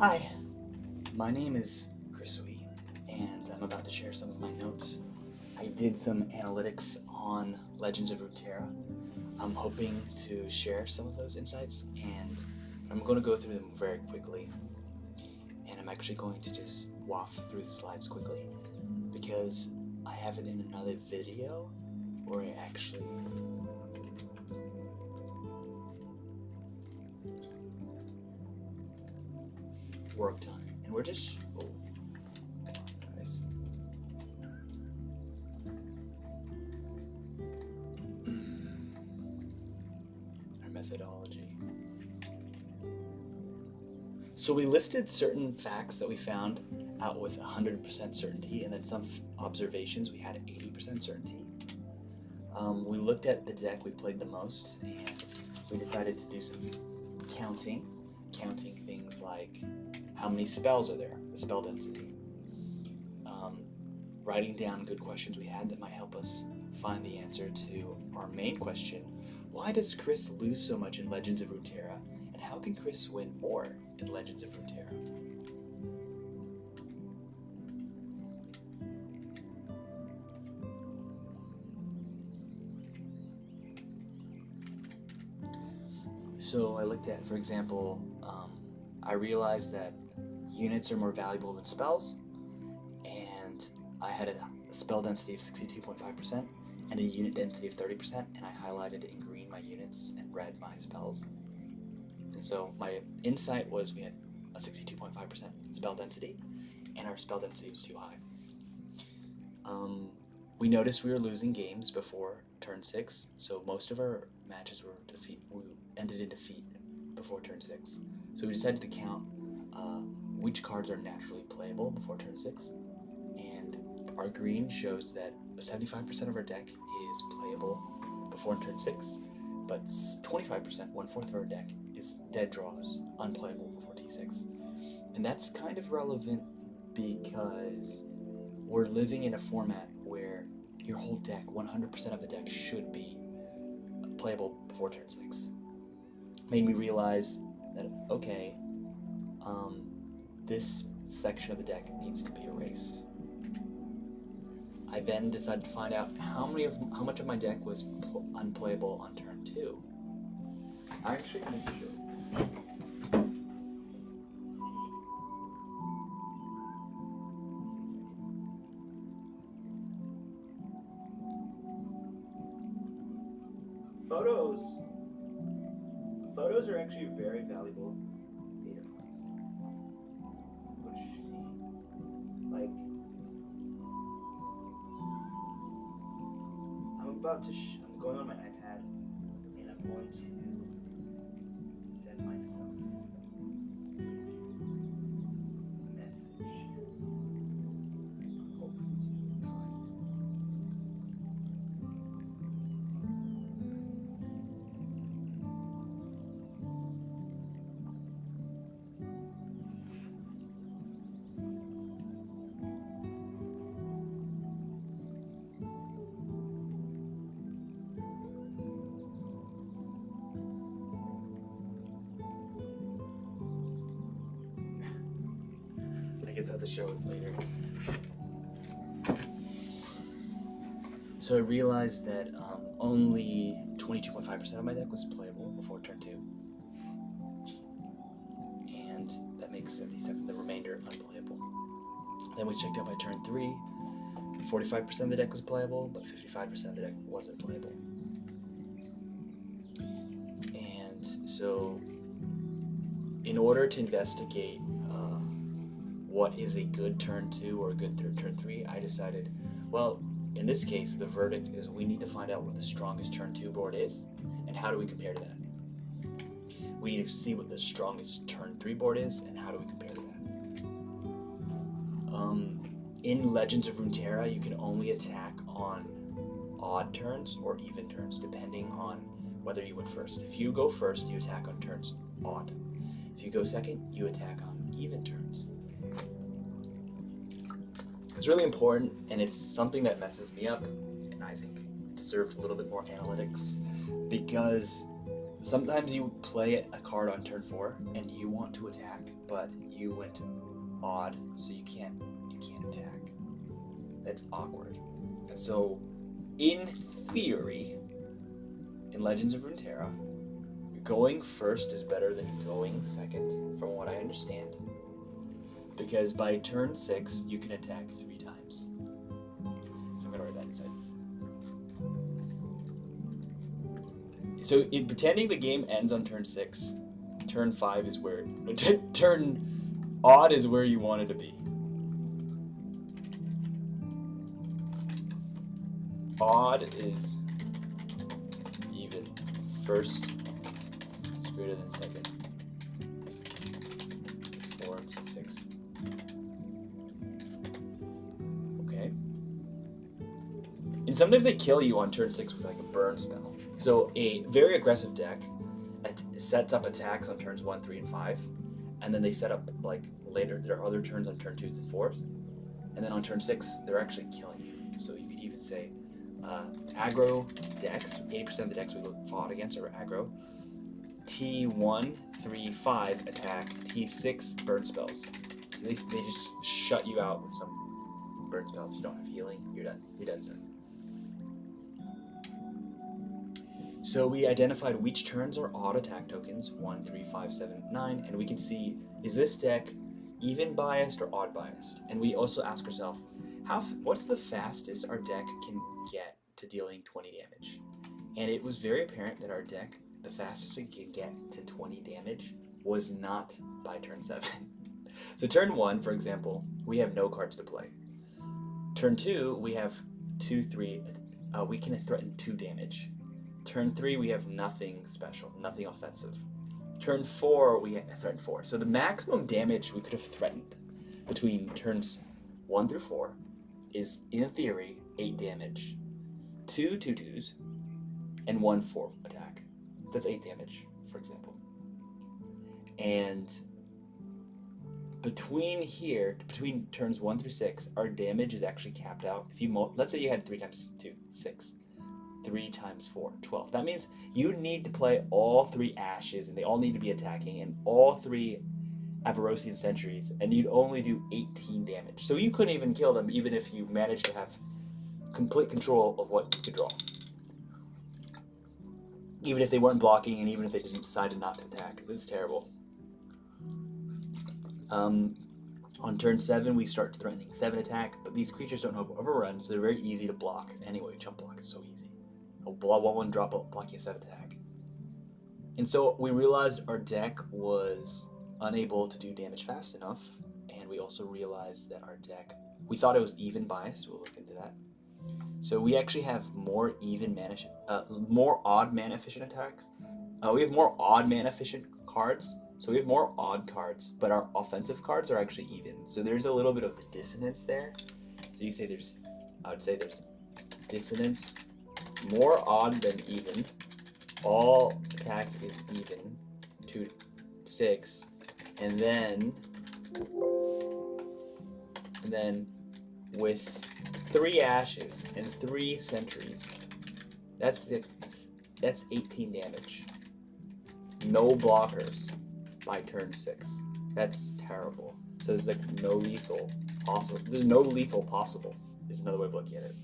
Hi, my name is Chris Wee, and I'm about to share some of my notes. I did some analytics on Legends of Runeterra. I'm hoping to share some of those insights, and I'm going to go through them very quickly. And I'm actually going to just waft through the slides quickly, because I have it in another video where I actually worked on it, and we're just guys. Our methodology. So we listed certain facts that we found out with 100% certainty, and then some observations we had 80% certainty. We looked at the deck we played the most, and we decided to do some counting things like how many spells are there, the spell density, writing down good questions we had that might help us find the answer to our main question: why does Chris lose so much in Legends of Runeterra, and how can Chris win more in Legends of Runeterra? So I looked at, for example, I realized that units are more valuable than spells, and I had a spell density of 62.5% and a unit density of 30%, and I highlighted in green my units and red my spells. And so my insight was we had a 62.5% spell density, and our spell density was too high. We noticed we were losing games before turn 6, so most of our matches were ended in defeat before turn 6. So we decided to count which cards are naturally playable before turn 6, and our green shows that 75% of our deck is playable before turn 6, but 25%, 1/4 of our deck, is dead draws, unplayable before T6. And that's kind of relevant because we're living in a format where your whole deck, 100% of the deck, should be playable before turn 6. Made me realize that, okay, this section of the deck needs to be erased. I then decided to find out how much of my deck was unplayable on turn 2. I actually need to show you. Photos are actually very valuable data points. Like, I'm going on my iPad, and I'm going to send myself a message. I guess I have to show it later. So I realized that only 22.5% of my deck was playable before turn 2. And that makes 77, the remainder unplayable. Then we checked out by turn 3, 45% of the deck was playable, but 55% of the deck wasn't playable. And so, in order to investigate what is a good turn 2 or a good turn 3, I decided, well, in this case, the verdict is we need to find out what the strongest turn 2 board is, and how do we compare to that? We need to see what the strongest turn 3 board is, and how do we compare to that? In Legends of Runeterra, you can only attack on odd turns or even turns, depending on whether you went first. If you go first, you attack on turns odd. If you go second, you attack on even turns. It's really important, and it's something that messes me up, and I think deserved a little bit more analytics, because sometimes you play a card on turn 4 and you want to attack, but you went odd, so you can't attack. That's awkward. And so, in theory, in Legends of Runeterra, going first is better than going second, from what I understand. Because by turn 6, you can attack 3 times. So I'm gonna write that inside. So in pretending the game ends on turn 6, turn 5 is where turn odd is where you want it to be. Odd is even. First is greater than second. 4 to 6. Okay. And sometimes they kill you on turn 6 with like a burn spell. So a very aggressive deck sets up attacks on turns 1, 3, and 5, and then they set up like later their other turns on turn 2s and 4s, and then on turn 6 they're actually killing you. So you could even say aggro decks. 80% of the decks we fought against are aggro. T1, 3, 5 attack. T6 burn spells. So they just shut you out with some burn spells. If you don't have healing, you're done. You're done, son. So we identified which turns are odd attack tokens, 1, 3, 5, 7, 9, and we can see, is this deck even biased or odd biased? And we also ask ourselves, what's the fastest our deck can get to dealing 20 damage? And it was very apparent that our deck, the fastest it could get to 20 damage was not by turn 7. So turn 1, for example, we have no cards to play. Turn 2, we have 2, 3, we can threaten 2 damage. Turn 3, we have nothing special, nothing offensive. Turn 4, we threaten 4. So the maximum damage we could have threatened between turns 1 through 4 is, in theory, 8 damage. 2 2/2s and 1 4 attack. That's 8 damage, for example. And between turns 1 through 6, our damage is actually capped out. If you let's say you had 3 times 2, 6. 3 times 4, 12. That means you need to play all 3 Ashes, and they all need to be attacking, and all 3 Avarosian Sentries, and you'd only do 18 damage. So you couldn't even kill them, even if you managed to have complete control of what you could draw. Even if they weren't blocking, and even if they didn't decide not to attack. It's terrible. On turn 7, we start threatening 7 attack, but these creatures don't have overrun, so they're very easy to block. Anyway, jump block is so easy. A 1/1 drop out, block you 7 attack. And so we realized our deck was unable to do damage fast enough, and we also realized that our deck, we thought it was even biased. We'll look into that. So we actually have more more odd mana efficient attacks. We have more odd mana efficient cards. So we have more odd cards, but our offensive cards are actually even. So there's a little bit of dissonance there. So you say I would say there's dissonance. More odd than even. All attack is even. 2 6. And then with 3 Ashes and 3 Sentries, that's 18 damage. No blockers by turn 6. That's terrible. So there's like no lethal possible. There's no lethal possible. Is another way of looking at it.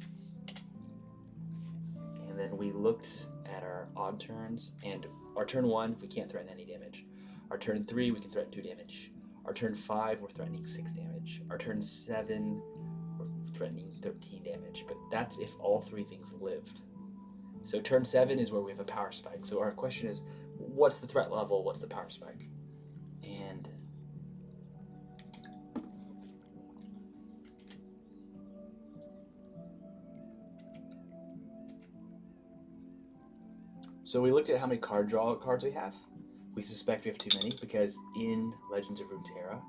And then we looked at our odd turns, and our turn 1, we can't threaten any damage. Our turn 3, we can threaten 2 damage. Our turn 5, we're threatening 6 damage. Our turn 7, we're threatening 13 damage. But that's if all 3 things lived. So turn 7 is where we have a power spike. So our question is, what's the threat level? What's the power spike? And so we looked at how many card draw cards we have. We suspect we have too many because in Legends of Runeterra,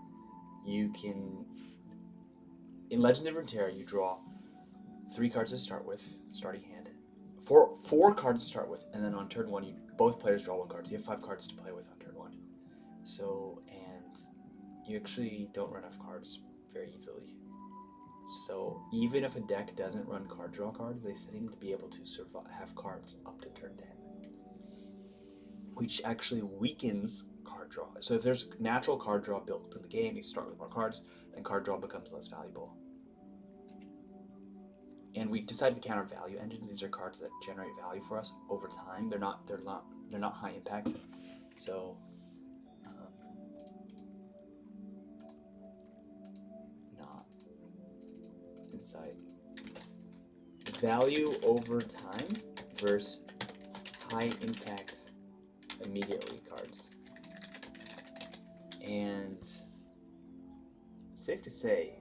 in Legends of Runeterra, you draw 3 cards to start with, starting hand. 4 cards to start with, and then on turn 1, both players draw 1 card. So you have 5 cards to play with on turn 1. So, and you actually don't run out of cards very easily. So even if a deck doesn't run card draw cards, they seem to be able to have cards up to turn 10. which actually weakens card draw. So if there's natural card draw built into the game, you start with more cards, then card draw becomes less valuable. And we decided to counter value engines. These are cards that generate value for us over time. They're not high impact. So not inside. Value over time versus high impact immediately cards. And safe to say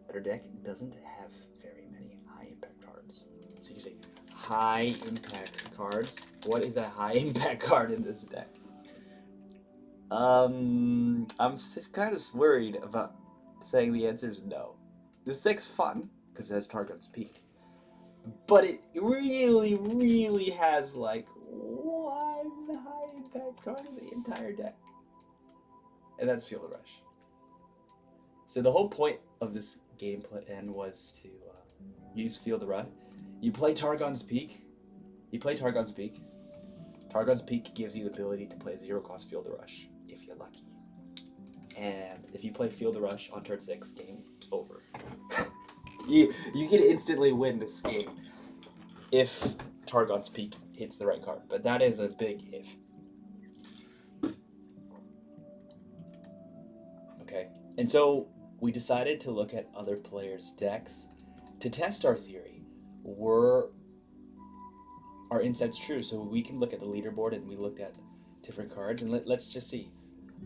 that our deck doesn't have very many high impact cards. So you can say high impact cards. What is a high impact card in this deck? I'm kind of worried about saying the answer is no. This deck's fun because it has Targon's Peak, but it really has like one high impact card in the entire deck, and that's Feel the Rush. So the whole point of this game plan was to use Feel the Rush. You play Targon's Peak. Targon's Peak gives you the ability to play 0-cost Feel the Rush if you're lucky. And if you play Feel the Rush on turn 6, game over. you can instantly win this game if Targon's Peak hits the right card, but that is a big if. Okay, and so we decided to look at other players' decks to test our theory. Were our insights true? So we can look at the leaderboard, and we looked at different cards, and let's just see.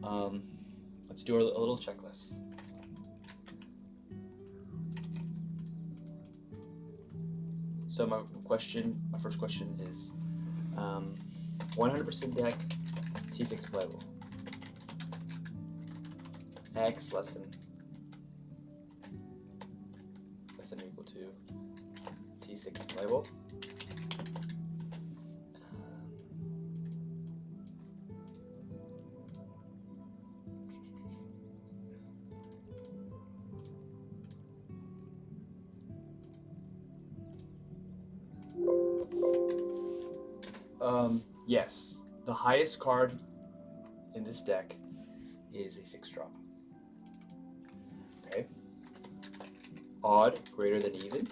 Let's do a little checklist. So my first question is 100% deck T6 playable. X less than or equal to T6 playable. Yes, the highest card in this deck is a 6-drop. Okay. Odd greater than even.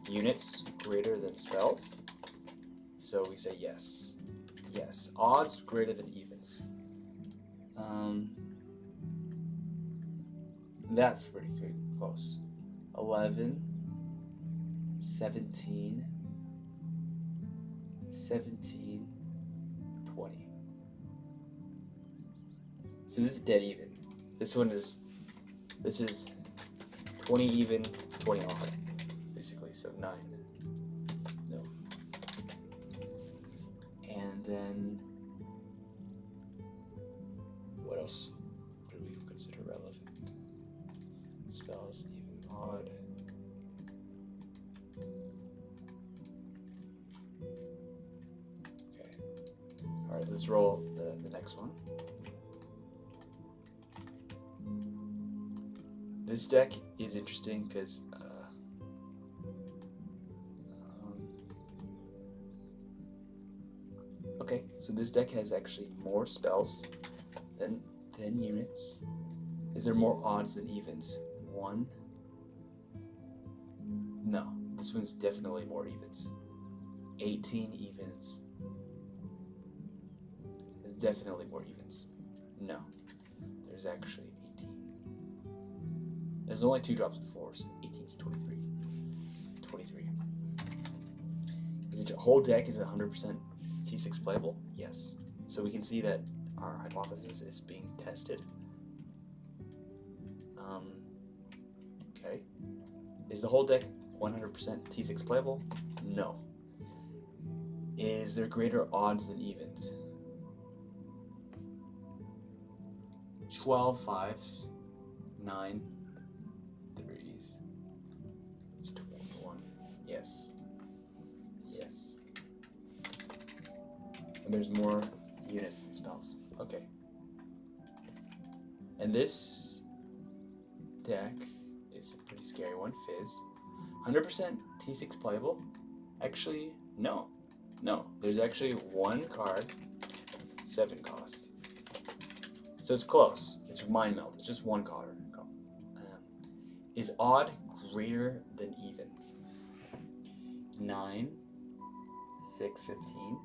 Units greater than spells. So we say yes. Yes. Odds greater than evens. That's pretty close. 11, 17, 17, 20. So this is dead even. This is 20 even, 20 odd, basically, so 9. No. And then, what else do we consider relevant? Spells, even, odd. Okay. Alright, let's roll the next one. This deck is interesting because okay, so this deck has actually more spells than units. Is there more odds than evens? 1. No, this one's definitely more evens. 18 evens. There's definitely more evens. No, there's actually 18. There's only 2 drops of 4s. 18 is 23. 23. Is it whole deck? Is it 100% T6 playable? Yes. So we can see that our hypothesis is being tested. Okay. Is the whole deck 100% T6 playable? No. Is there greater odds than evens? 12 5s, 9 3s. It's 21. Yes. Yes. And there's more units than spells. Okay. And this deck is a pretty scary one, Fizz. 100% T6 playable? Actually, no. No, there's actually one card, 7 cost. So it's close. It's Mind Meld. It's just one card. Is odd greater than even? 9, 6, 15,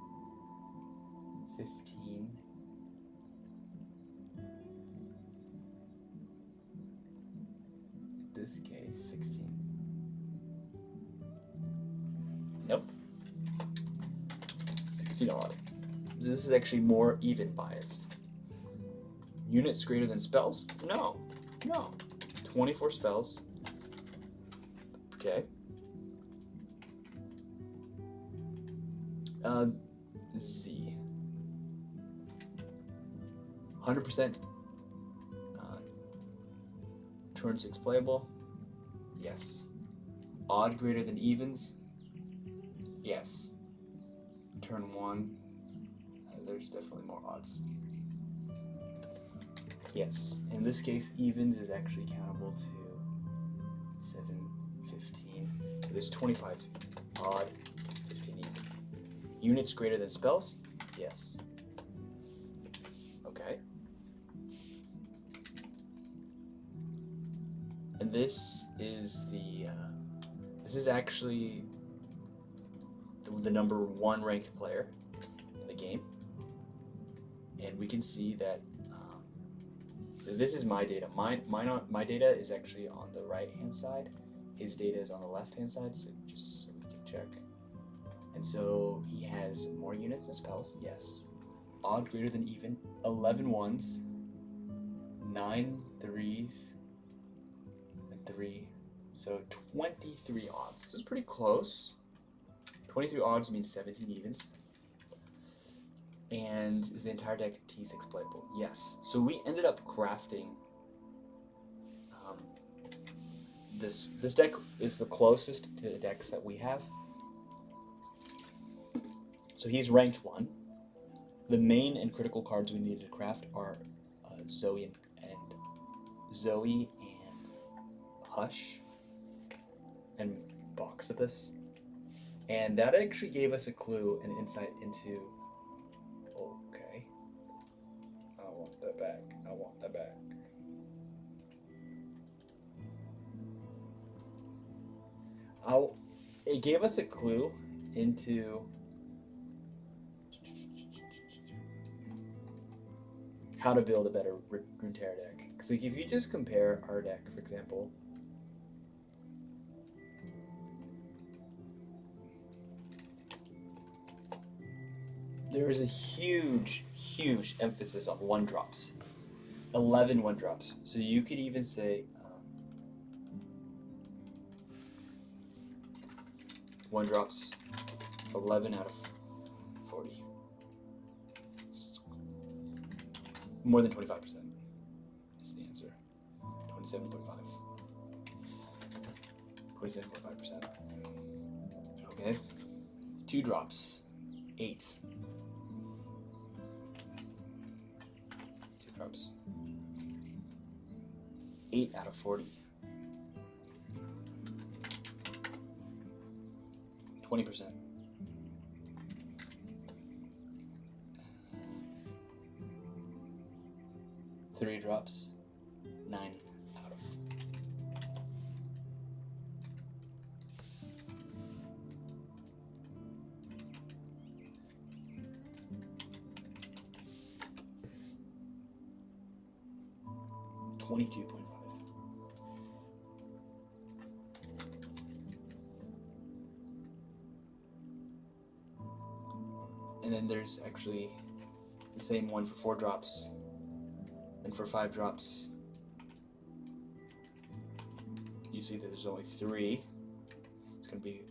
15. In this case, 16. Nope. 16 odd. This is actually more even biased. Units greater than spells? No. No. 24 spells. Okay. Z. 100% turn 6 playable. Yes. Odd greater than evens. Yes. Turn 1. There's definitely more odds. Yes. In this case, evens is actually countable to 7, 15. So there's 25 odd, 15 even. Units greater than spells? Yes. Okay. And this is the, this is actually the number 1 ranked player in the game. And we can see that this is my data. My data is actually on the right-hand side. His data is on the left-hand side, so just so we can check. And so he has more units than spells, yes. Odd greater than even, 11 ones, 9 threes, and 3. So 23 odds. So it's pretty close. 23 odds means 17 evens. And is the entire deck T6 playable? Yes. So we ended up crafting this deck is the closest to the decks that we have. So he's ranked 1. The main and critical cards we needed to craft are Zoe and Hush and Boxipus, and that actually gave us a clue and insight into. Okay, I want that back. I want that back. It gave us a clue into how to build a better Runeterra deck. So if you just compare our deck, for example, there is a huge emphasis on 1-drops. 11 1-drops. So you could even say 1-drops, 11 out of 40. More than 25%. That's the answer. 27.5. 27.5%. Okay. 2-drops. 8. 2-drops. 8 out of 40. 20%. 3-drops. 9 out of. $22.5. And then there's actually the same one for 4-drops. And for 5-drops, you see that there's only 3. It's going to be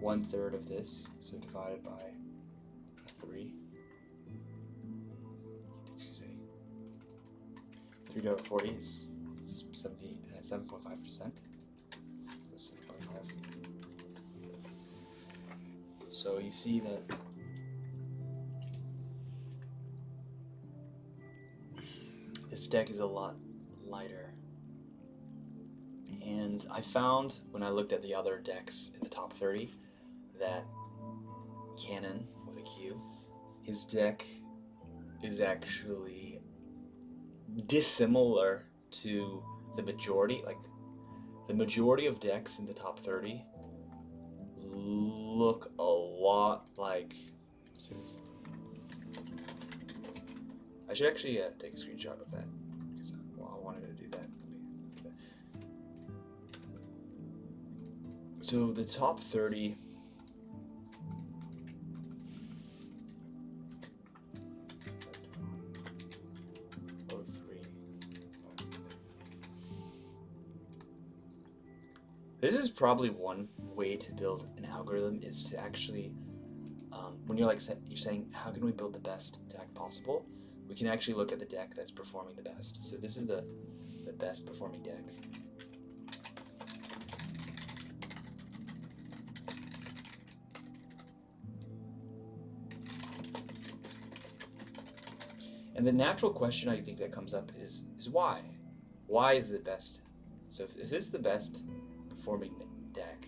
1/3 of this, so divided by 3. Excuse me. 3 divided by 40 is 7.5%. 7.5. So you see that this deck is a lot lighter, and I found when I looked at the other decks in the top 30 that Cannon with a Q. His deck is actually dissimilar to the majority. Like, the majority of decks in the top 30 look a lot like... I should actually take a screenshot of that, because I wanted to do that. So the top 30... This is probably one way to build an algorithm, is to actually, when you're saying, how can we build the best deck possible? We can actually look at the deck that's performing the best. So this is the best performing deck. And the natural question I think that comes up is why? Why is it the best? So if this is the best performing deck,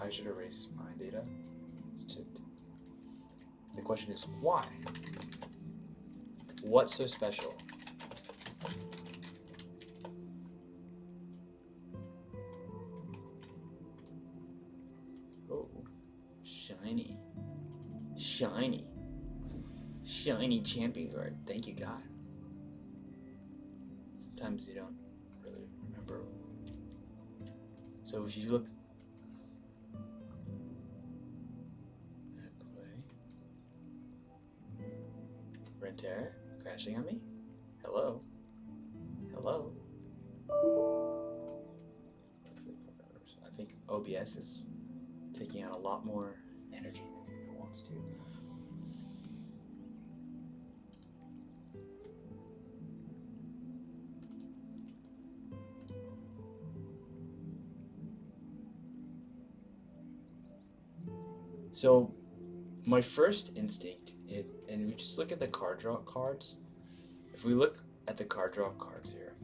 I should erase my data. The question is why? What's so special? Oh, shiny, shiny, shiny champion card. Thank you, God. Sometimes you don't really remember. So if you look at play, Runeterra crashing on me. Hello, hello. I think OBS is taking out a lot more energy than it wants to. So my first instinct, and we just look at the card draw cards. If we look at the card draw cards here,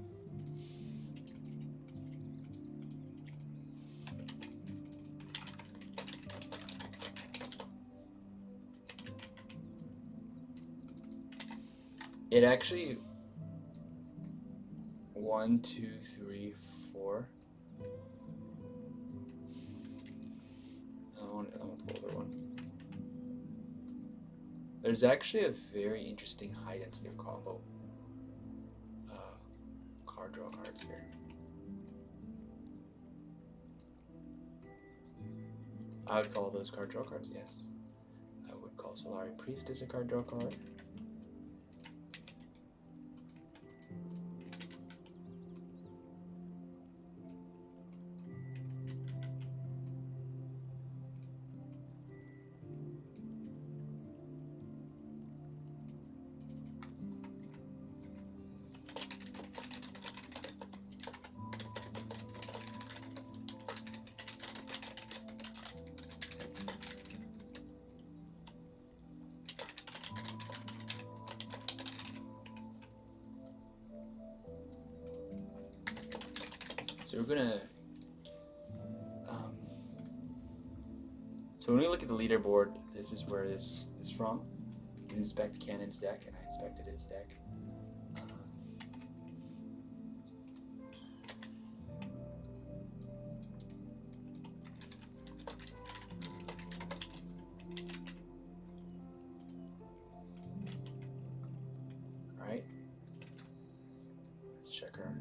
it actually 1, 2, 3, 4. I want the older one. There's actually a very interesting high density of combo card draw cards here. I would call those card draw cards, yes. I would call Solari Priestess a card draw card. So we're gonna, so when we look at the leaderboard, this is where this is from. You can inspect Cannon's deck, and I inspected his deck. All right, let's check our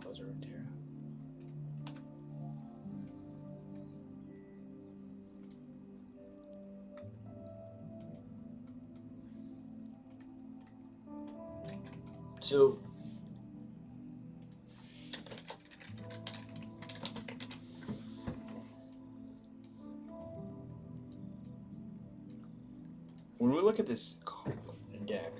closer Runeterra. So when we look at this deck,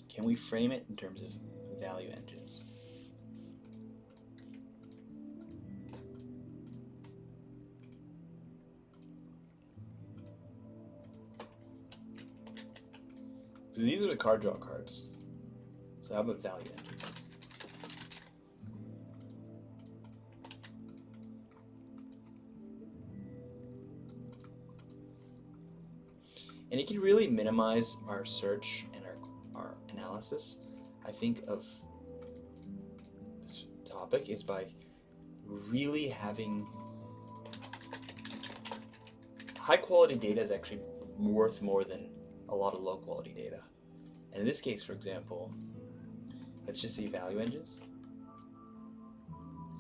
can we frame it in terms of value engines? these are the card draw cards. So how about value engines? And it can really minimize our search and our analysis, I think, of this topic is by really having high quality data is actually worth more than a lot of low quality data. And in this case, for example, let's just see value engines.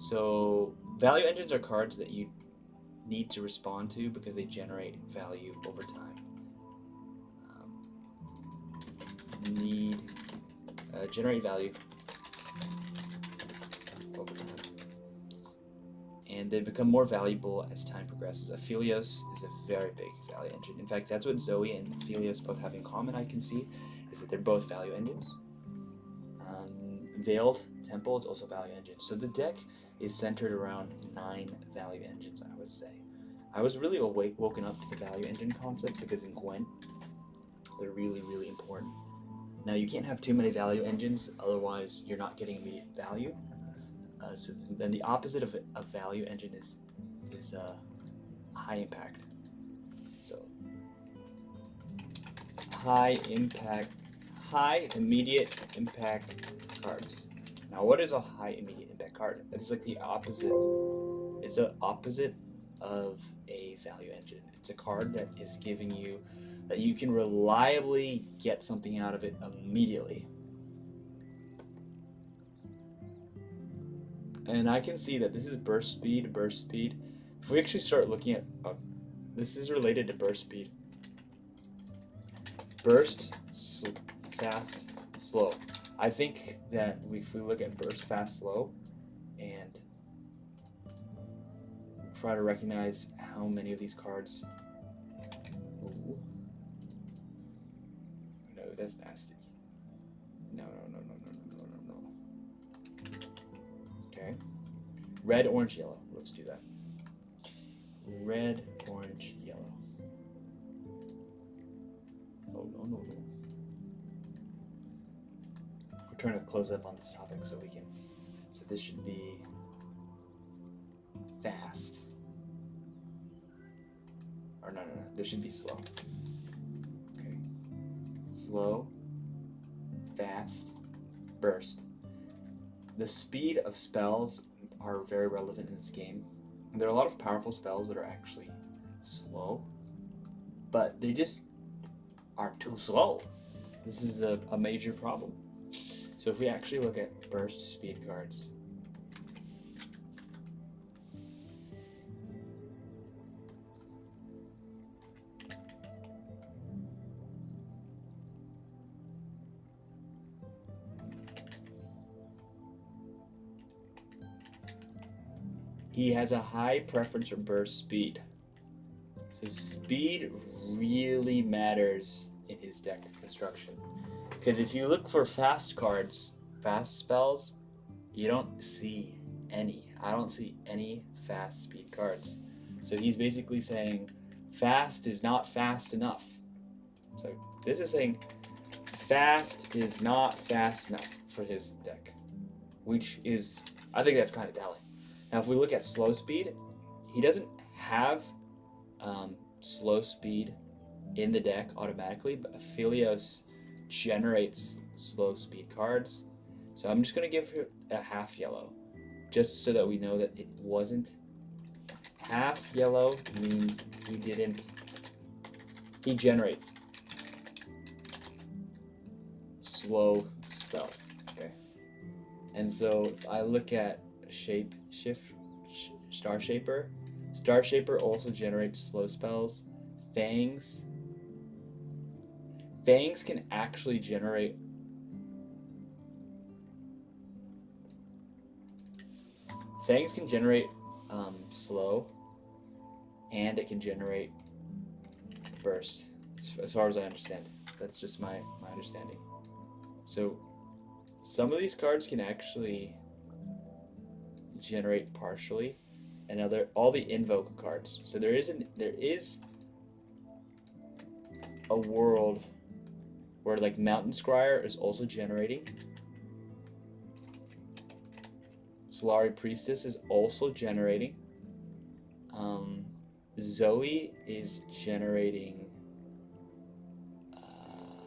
So value engines are cards that you need to respond to because they generate value over time. Generate value over time. And they become more valuable as time progresses. Aphelios is a very big value engine. In fact, that's what Zoe and Aphelios both have in common, I can see, is that they're both value engines. Veiled Temple is also a value engine. So the deck is centered around 9 value engines, I would say. I was really woken up to the value engine concept because in Gwent, they're really, really important. Now, you can't have too many value engines, otherwise you're not getting immediate value. So then the opposite of a value engine is high impact. So high immediate impact cards. Now, what is a high immediate impact card? It's like the opposite. It's the opposite of a value engine. It's a card that is giving you that you can reliably get something out of it immediately. And I can see that this is burst speed. If we actually start looking at, this is related to burst speed. Burst, fast, slow. I think that if we look at burst, fast, slow, and try to recognize how many of these cards. Ooh. No, that's nasty. No. Okay. Red, orange, yellow. Let's do that. Red, orange, yellow. Oh, no. We're trying to close up on this topic so we can. So this should be fast. Or no. This should be slow. Okay. Slow, fast, burst. The speed of spells are very relevant in this game. And there are a lot of powerful spells that are actually slow, but they just are too slow. This is a major problem. So if we actually look at burst speed cards, he has a high preference for burst speed. So speed really matters in his deck construction. Because if you look for fast cards, fast spells, you don't see any. I don't see any fast speed cards. So he's basically saying fast is not fast enough. So this is saying fast is not fast enough for his deck. Which is, I think that's kind of telling. Now if we look at slow speed, he doesn't have slow speed in the deck automatically, but Aphelios generates slow speed cards. So I'm just going to give her a half yellow, just so that we know that it wasn't. Half yellow means he generates slow spells, okay? And so if I look at Star Shaper also generates slow spells. Fangs can actually generate slow, and it can generate burst, as far as I understand. That's just my understanding. So some of these cards can actually generate partially, and all the invoke cards. So there is a world where like Mountain Scryer is also generating. Solari Priestess is also generating. Zoe is generating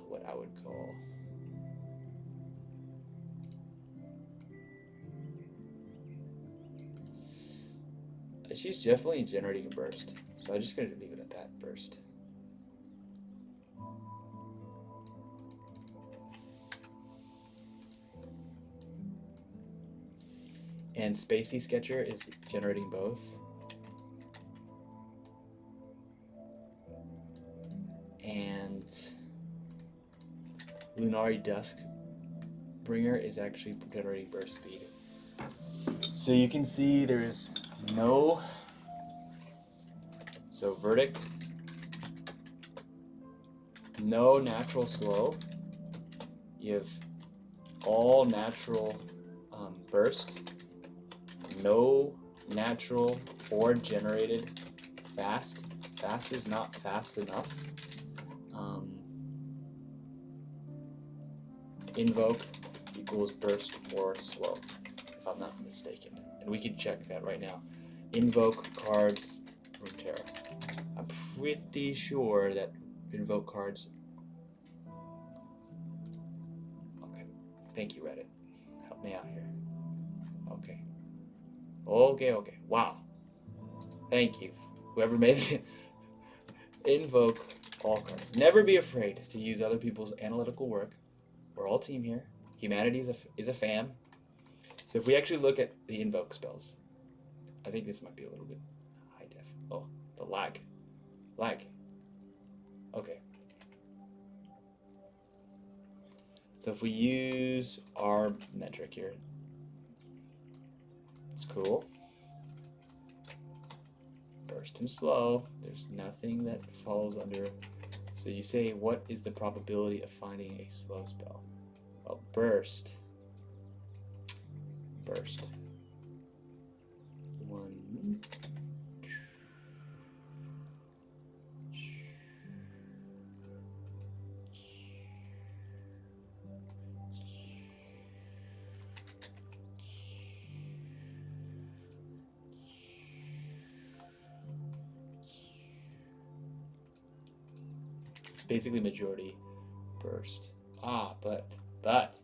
what I would call she's definitely generating a burst, so I'm just going to leave it at that, burst. And Spacey Sketcher is generating both. And Lunari Dusk Bringer is actually generating burst speed. So you can see there's no, so Verdict, no natural slow. You have all natural burst, no natural or generated fast. Fast is not fast enough. Invoke equals burst or slow, if I'm not mistaken. And we can check that right now. Invoke cards, Runeterra. I'm pretty sure that invoke cards. Okay, thank you, Reddit. Help me out here. Okay. Okay. Wow. Thank you. Whoever made it. Invoke all cards. Never be afraid to use other people's analytical work. We're all team here. Humanity is a fam. So if we actually look at the invoke spells, I think this might be a little bit high def. Oh, the lag. Okay. So if we use our metric here, it's cool. Burst and slow. There's nothing that falls under. So you say, what is the probability of finding a slow spell? Well, burst. One. It's basically majority burst. But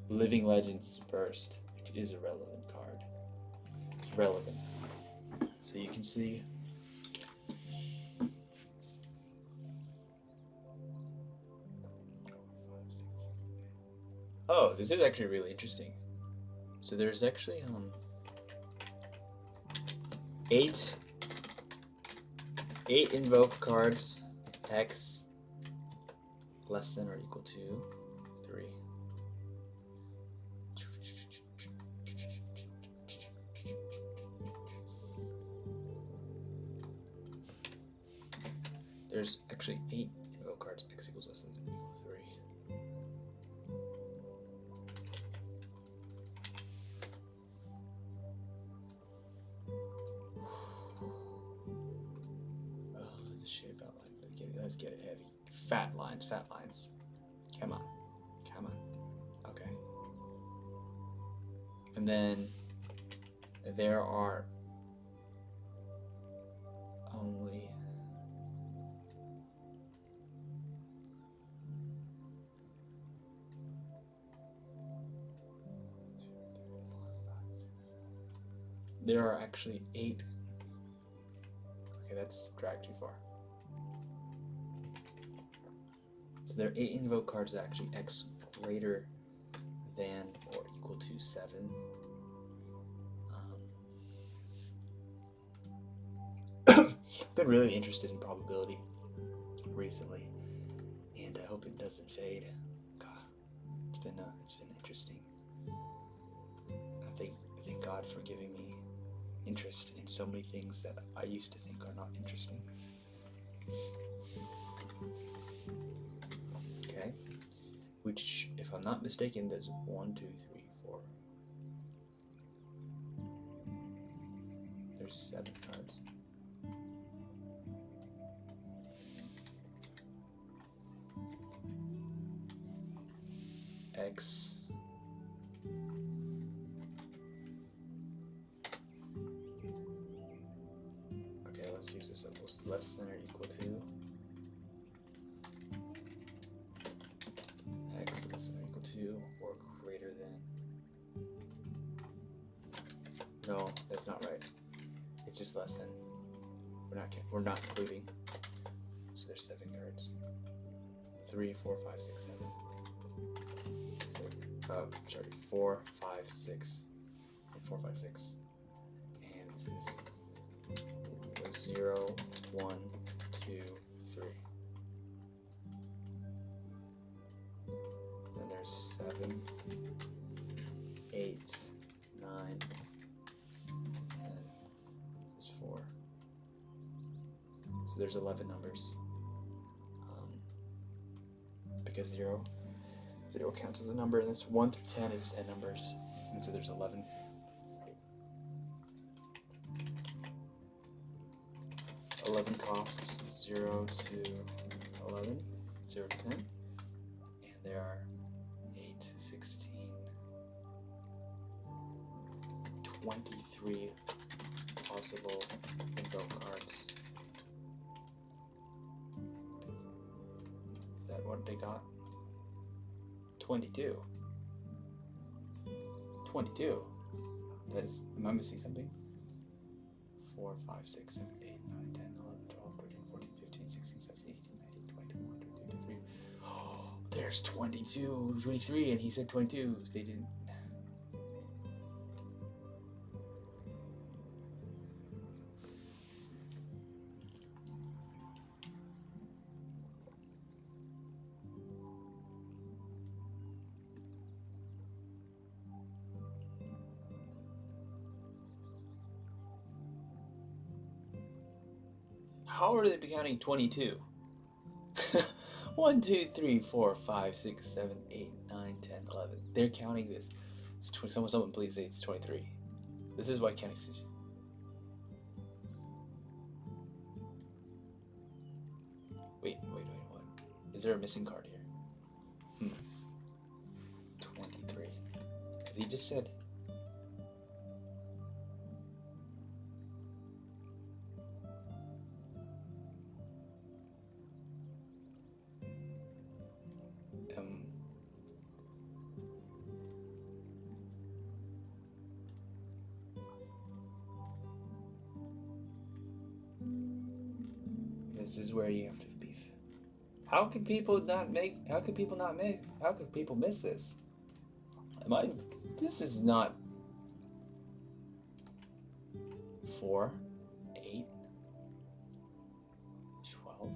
Living Legends burst, which is a relevant card. It's relevant. So you can see oh, this is actually really interesting. So there's actually eight invoke cards, X less than or equal to 3. There's actually 8 invoke cards, X equals less than or equal to 3. Oh, the shape outline. Let's get it heavy. Fat lines. Come on. Okay. And then there are only there are actually 8. Okay, that's dragged too far. So there are 8 invoke cards that actually X greater than or equal to 7. Been really interested in probability recently, and I hope it doesn't fade. God, it's been interesting. I thank God for giving me interest in so many things that I used to think are not interesting. Okay, which, if I'm not mistaken, there's 1, 2, 3, 4. There's 7 cards. x okay, let's use this equals less than or equal to x less than or equal to or greater than. No, that's not right. It's just less than. We're not including. So there's 7 cards. 3, 4, 5, 6, 7. So, sorry, 4, 5, 6, and 4, 5, 6. And this is 0, 1, 2, 3. Then there's 7, 8, 9, and there's 4. So there's 11 numbers. Because 0 counts as a number, and this 1 through 10 is 10 numbers, and so there's 11. Costs 0 to 11, 0 to 10, and there are 8, 16, 23 possible invoke cards. Is that what they got? 22. 22. That is, am I missing something? 4, 5, 6, 7, 8, 9, 10, 11, 12, 13, 14, 15, 16, 17, 18, 19, 20, 21, 22, 23. Oh, there's 22, 23, and he said 22. They didn't. How are they counting 22? 1, 2, 3, 4, 5, 6, 7, 8, 9, 10, 11. They're counting this. Someone please say it's 23. This is why counting station. Wait, what? Is there a missing card here? 23. He just said. This is where you have to beef. How could people miss this? This is not 4, 8, 12,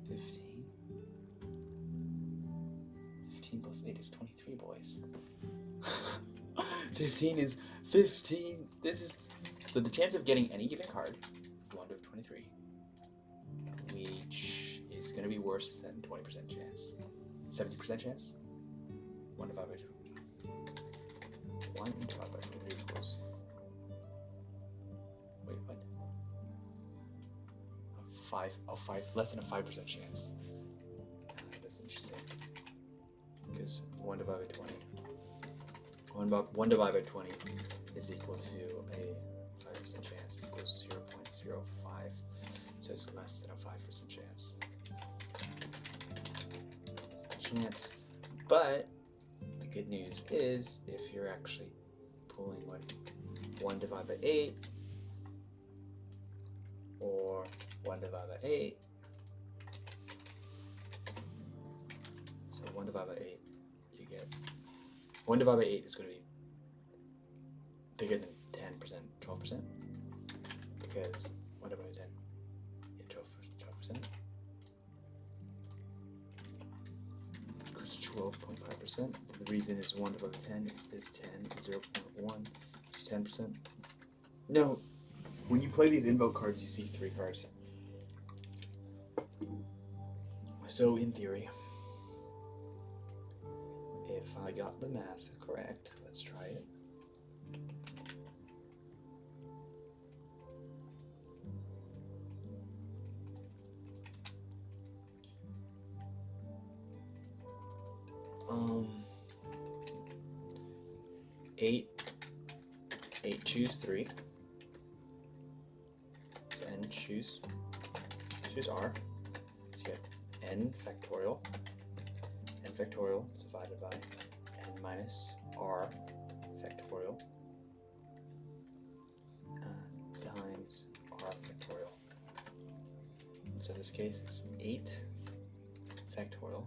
15. 15 plus 8 is 23, boys. 15 is 15. This is so the chance of getting any given card, 1 to 23, which is going to be worse than 20% chance. 70% chance. 1 divided by 2. 1 divided by 2 equals. Wait, what? 5. Less than a 5% chance. That's interesting. Because 1 divided by 20. 1 divided by 20 is equal to a 5% chance equals 0.05. So it's less than a 5% chance. But the good news is if you're actually pulling what 1 divided by 8 or 1 divided by 8. So 1 divided by 8, you get 1 divided by 8 is going to be bigger than 10%, 12%, because 1 divided by 10, you have 12%. Equals 12.5%. The reason is 1 divided by 10 is 10, 0.1 is 10%. No, when you play these invoke cards, you see 3 cards. So in theory, if I got the math correct, let's try it. 8 choose 3. So n choose r. So you get n factorial is divided by n minus r factorial times r factorial. So in this case it's 8 factorial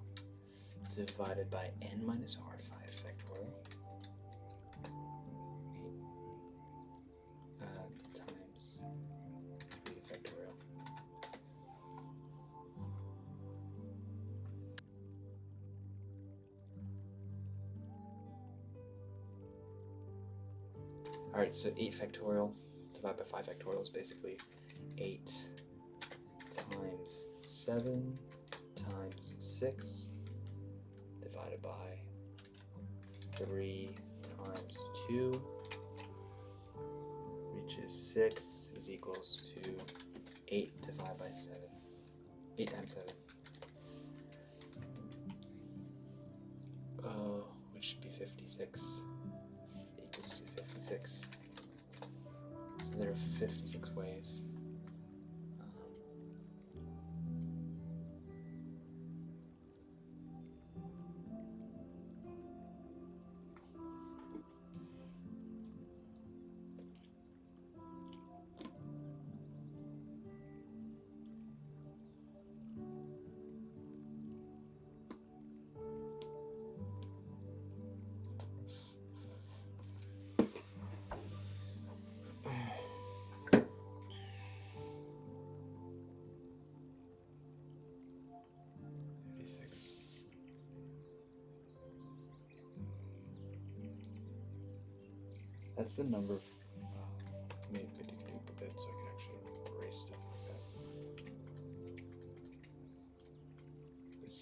divided by n minus r 5 factorial times 3 factorial. Alright, so 8 factorial divided by 5 factorial is basically 8 times 7 times 6 divided by 3 times 2, which is 6, is equals to 8 divided by 7. 8 times 7. Which should be 56. Equals to 56. So there are 56 ways. That's the number. Maybe I could do a bit so I can actually erase stuff like that. This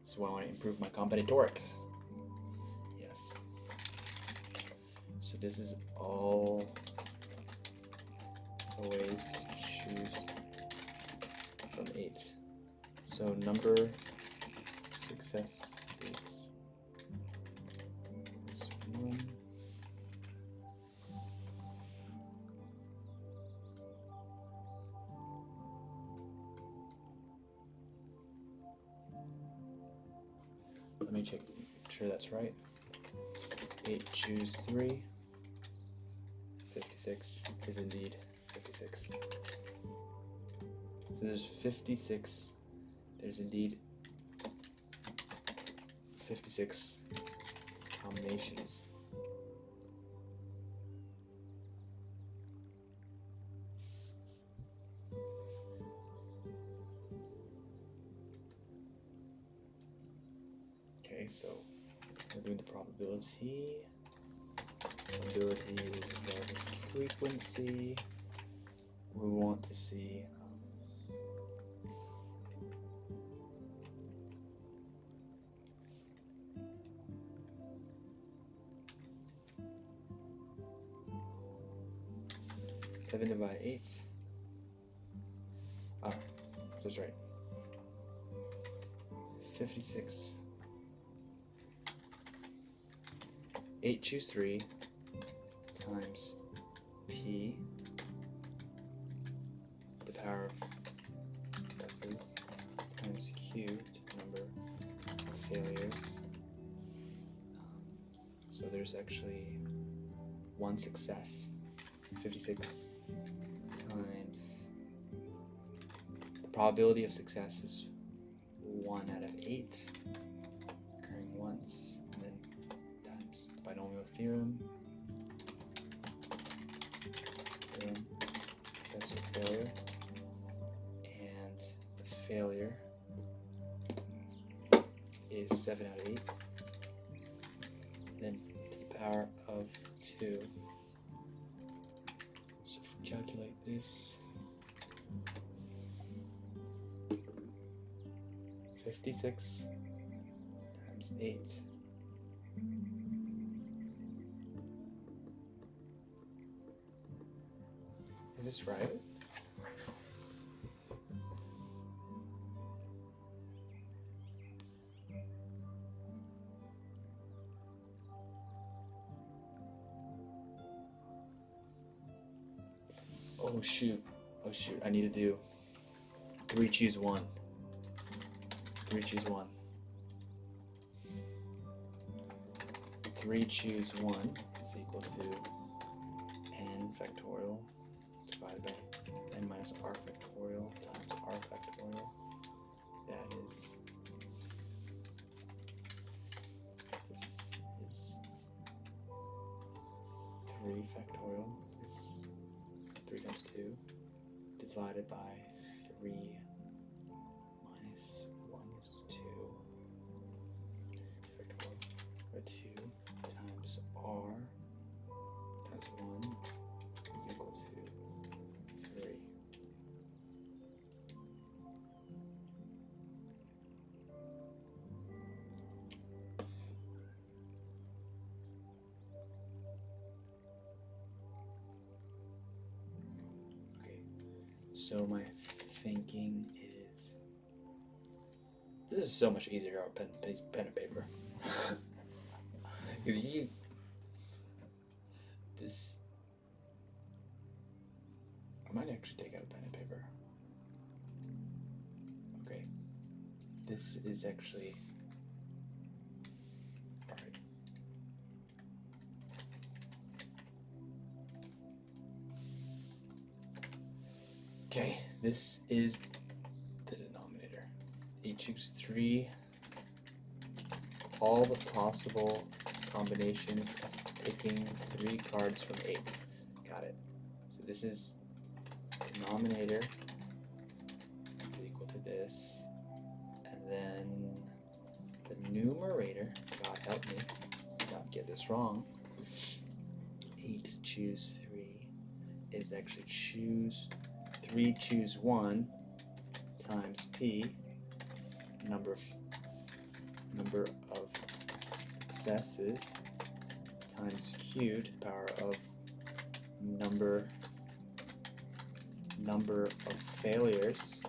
is why I want to improve my combinatorics. Yes. So this is all the ways to choose from 8. So number success dates. Let me check, make sure that's right. 8 choose 3. 56 is indeed 56. So there's 56. There's indeed 56 combinations. Okay, so we're doing the probability. Probability is the frequency. We want to see seven divided by 8. That's right. 56. 8 choose 3 times p the power of guesses times cubed number of failures. So there's actually one success. 56 times the probability of success is 1 out of 8 occurring once, and then times the binomial theorem, test for failure, and the failure is 7 out of 8, then to the power of 2. So if we calculate this, 56 times 8 is this right? Oh shoot. Oh shoot. I need to do 3 choose 1. 3 choose 1. 3 choose 1 is equal to n factorial divided by n minus r factorial times r factorial. That is, this is 3 factorial is 3 times 2 divided by 3 minus 1 is 2 factorial by 2 times r times 1 is equal to 3. Okay, so my thinking is, this is so much easier on pen and paper. This, I might actually take out a pen and paper. Okay, this is actually, alright. Okay, this is the denominator. You choose 3, all the possible combinations of picking 3 cards from 8. Got it. So this is denominator is equal to this, and then the numerator, God help me, not get this wrong, 8 choose 3 is actually 3 choose 1 times p, number of successes, times q to the power of number of failures,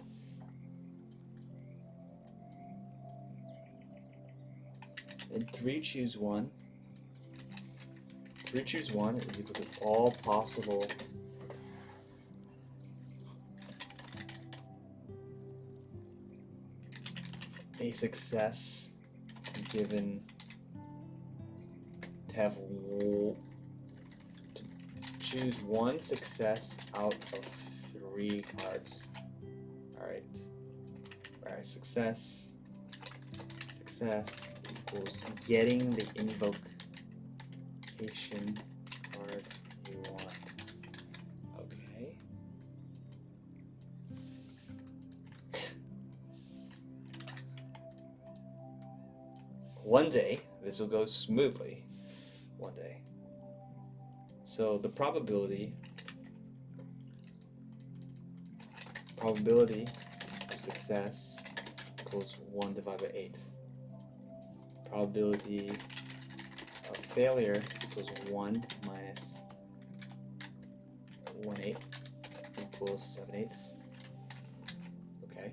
and 3 choose 1. 3 choose 1 is equal to all possible a success given to choose 1 success out of 3 cards. Alright, success equals getting the invocation card you want. Okay. One day, this will go smoothly. One day. So the probability of success equals 1 divided by 8. Probability of failure equals 1 minus 1/8 equals 7/8. Okay.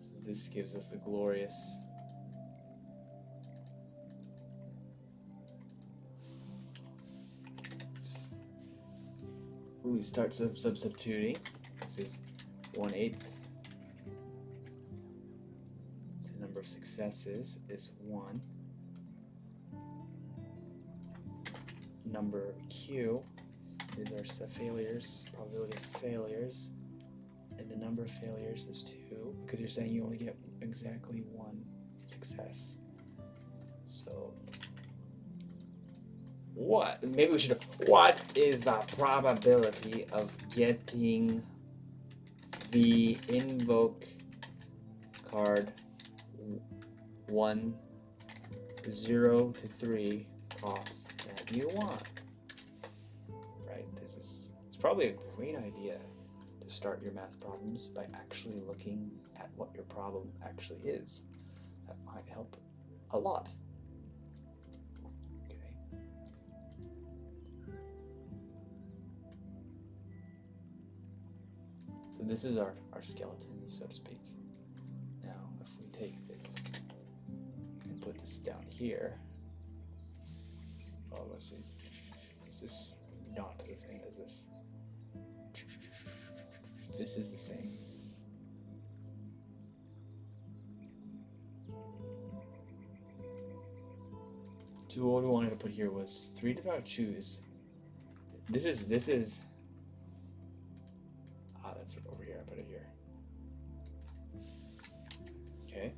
So this gives us the glorious we start substituting. This is 1/8. The number of successes is 1. Number Q is our failures, probability of failures, and the number of failures is 2, because you're saying you only get exactly 1 success. So what is the probability of getting the invoke card 1, 0 to 3 cost that you want? Right? It's probably a great idea to start your math problems by actually looking at what your problem actually is. That might help a lot. So this is our skeleton, so to speak. Now, if we take this and put this down here, oh, let's see, is this not the same as this. This is the same. So what we wanted to put here was 3 divided by choose. This is that's over here. I put it here. Okay.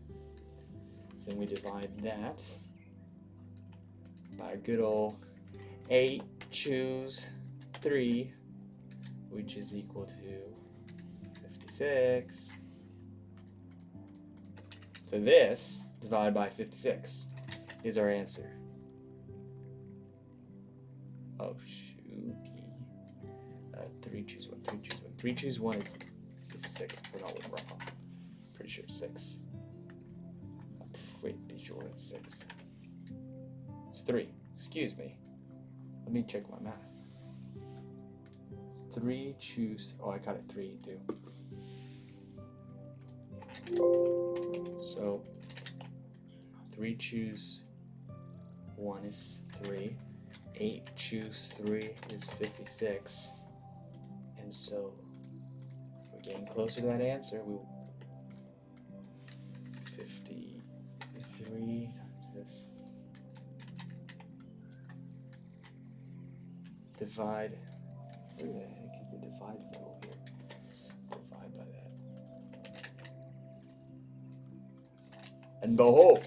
So then we divide that by a good old 8 choose 3, which is equal to 56. So this divided by 56 is our answer. Oh shoot. 3 choose 1, 3 choose 1. 3 choose 1 is 6. We're not wrong. Pretty sure it's 6. Wait, be sure it's 6. It's 3. Excuse me. Let me check my math. 3 choose. Oh, I got it 3 too. So 3 choose 1 is 3. 8 choose 3 is 56. And so we're getting closer to that answer. 53 this. Divide. Where the heck is the divide symbol here? Divide by that. And behold,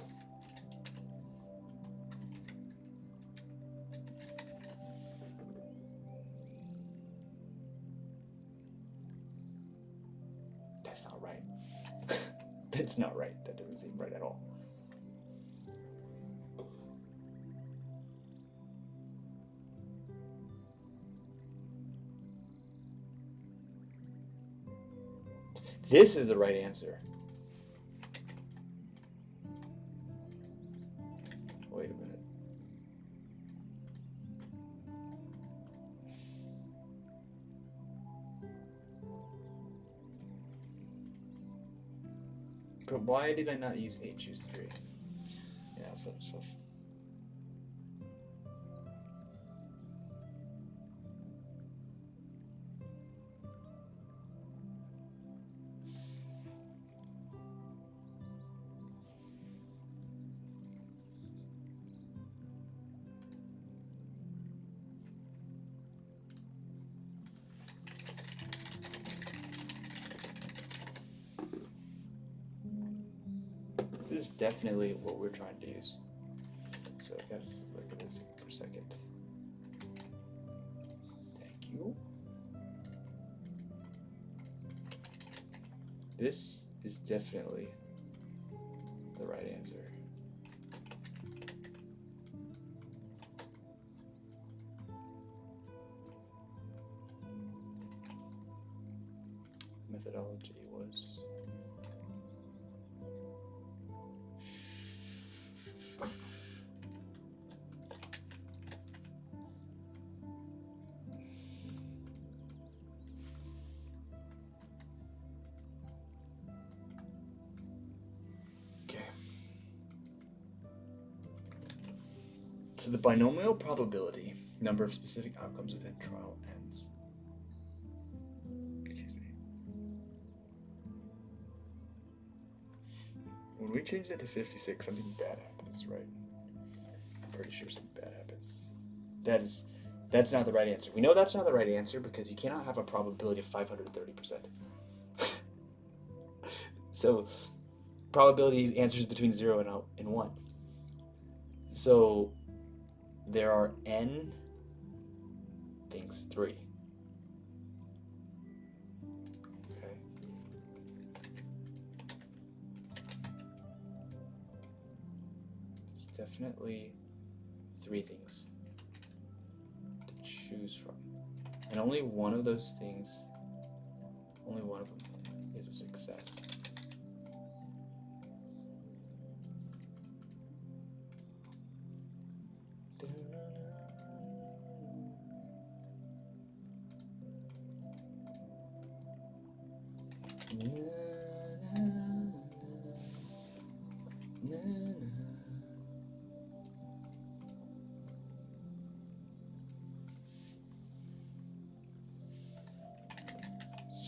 that's not right. That's not right. That doesn't seem right at all. This is the right answer. Wait a minute. But why did I not use 8 choose 3? Yeah, so. This is definitely what we're trying to use. So I gotta look at this for a second. Thank you. This is definitely the right answer. Methodology was so the binomial probability, number of specific outcomes within trial ends. Excuse me. When we change that to 56, something bad happens, right? I'm pretty sure something bad happens. That's not the right answer. We know that's not the right answer because you cannot have a probability of 530%. So probability answers between 0 and 1. So there are n things 3. Okay. It's definitely 3 things to choose from. And only one of those things, only one of them is a success.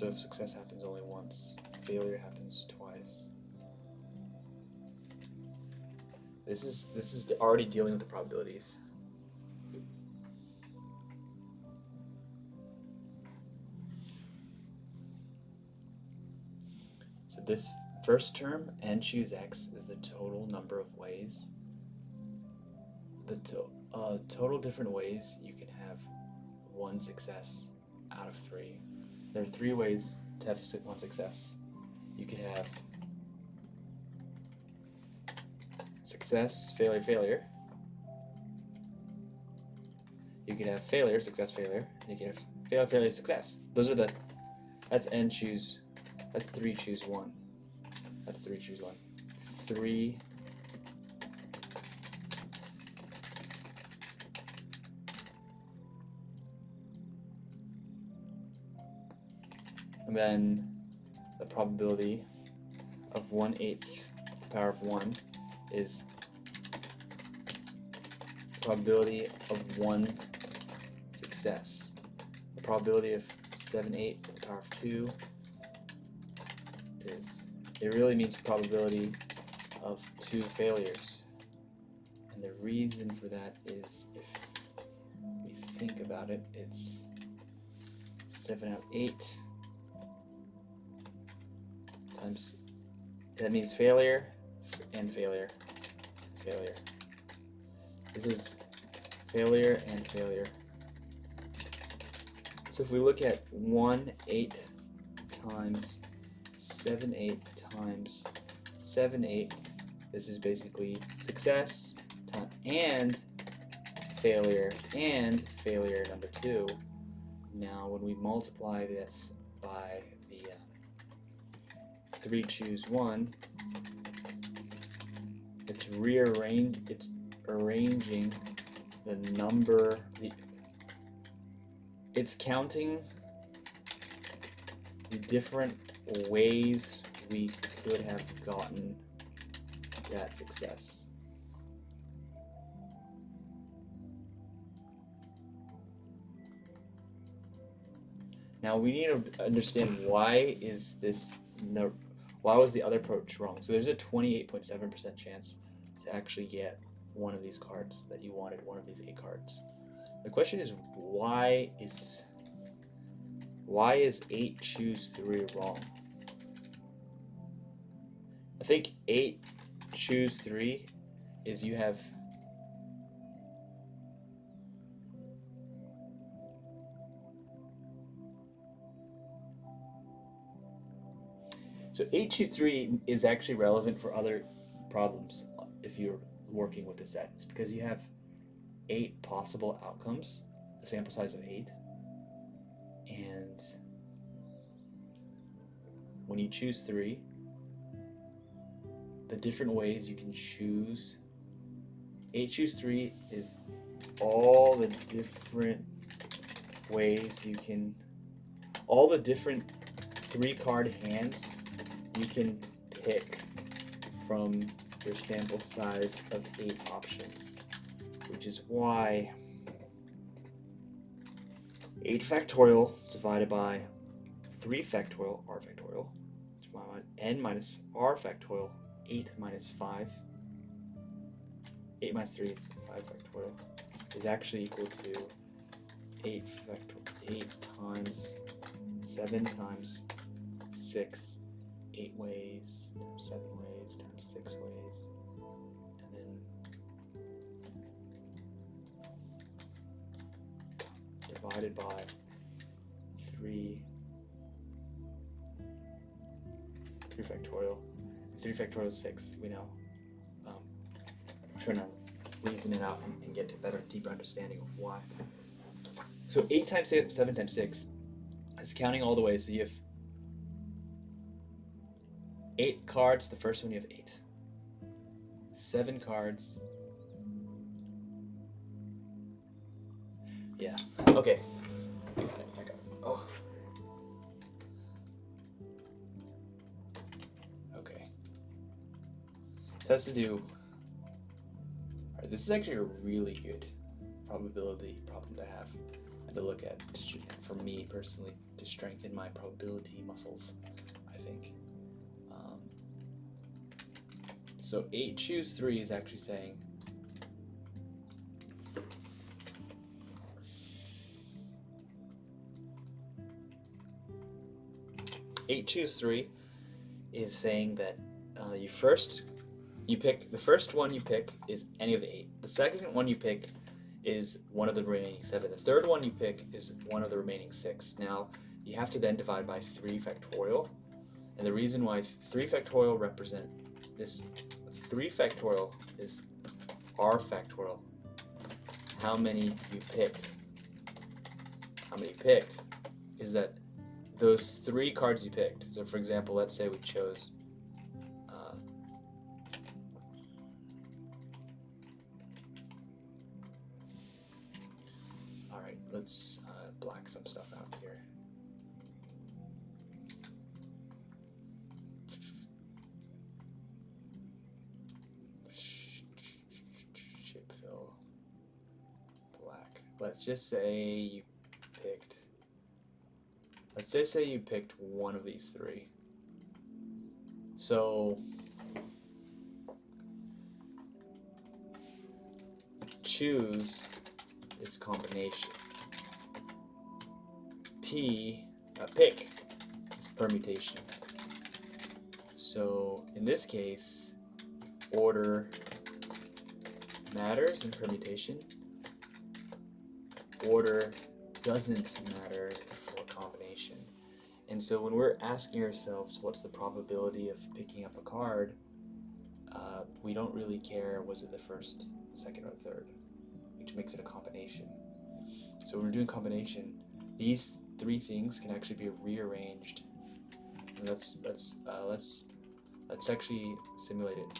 So if success happens only once, failure happens twice. This is already dealing with the probabilities. So this first term, n choose x, is the total number of ways. The total different ways you can have one success out of 3. There are 3 ways to have one success. You could have success, failure, failure. You could have failure, success, failure. And you could have failure, failure, success. Those are that's n choose, that's 3 choose 1. That's 3 choose 1. 3 and then the probability of 1/8 to the power of 1 is the probability of 1 success. The probability of 7/8 to the power of 2 is, it really means probability of 2 failures. And the reason for that is, if we think about it, it's 7 out of 8 times, that means failure and failure, failure. This is failure and failure. So if we look at 1/8 times 7/8 times 7/8, this is basically success and failure number 2. Now when we multiply this by the 3 choose 1, it's arranging the number, it's counting the different ways we could have gotten that success. Now we need to understand why was the other approach wrong? So there's a 28.7% chance to actually get one of these cards that you wanted, one of these 8 cards. The question is, why is 8 choose 3 wrong? I think 8 choose 3 is you have So 8 choose 3 is actually relevant for other problems if you're working with the set. It's because you have 8 possible outcomes, a sample size of 8, and when you choose 3, the different ways you can choose, 8 choose 3 is all the different ways you can, all the different 3-card hands you can pick from your sample size of 8 options, which is why 8 factorial divided by 3 factorial r factorial, n minus r factorial, 8 minus 5, 8 minus 3 is 5 factorial, is actually equal to 8 times 7 times 6, 8 ways times 7 ways times 6 ways, and then divided by 3 factorial. 3 factorial is 6, we know. I'm trying to reason it out and get to a better, deeper understanding of why. So 8 times 7 times 6 is counting all the ways, so you have 8 cards, the first one you have 8. 7 cards. Yeah, okay. I got it. Oh. Okay. So it has to do, alright, this is actually a really good probability problem to have. to look at for me personally to strengthen my probability muscles, I think. So 8 choose 3 is actually saying that the first one you pick is any of the 8. The second one you pick is one of the remaining 7. The third one you pick is one of the remaining 6. Now you have to then divide by 3 factorial, and the reason why 3 factorial represent this 3 factorial is r factorial. How many you picked is that those 3 cards you picked. So for example, let's say we chose alright, let's black some stuff out here. Chip fill black. Let's just say you picked one of these 3. So choose is combination. Pick is permutation. So in this case, order matters in permutation. Order doesn't matter for combination. And so when we're asking ourselves what's the probability of picking up a card, we don't really care was it the first, the second, or the third, which makes it a combination. So when we're doing combination, these 3 things can actually be rearranged. And let's actually simulate it.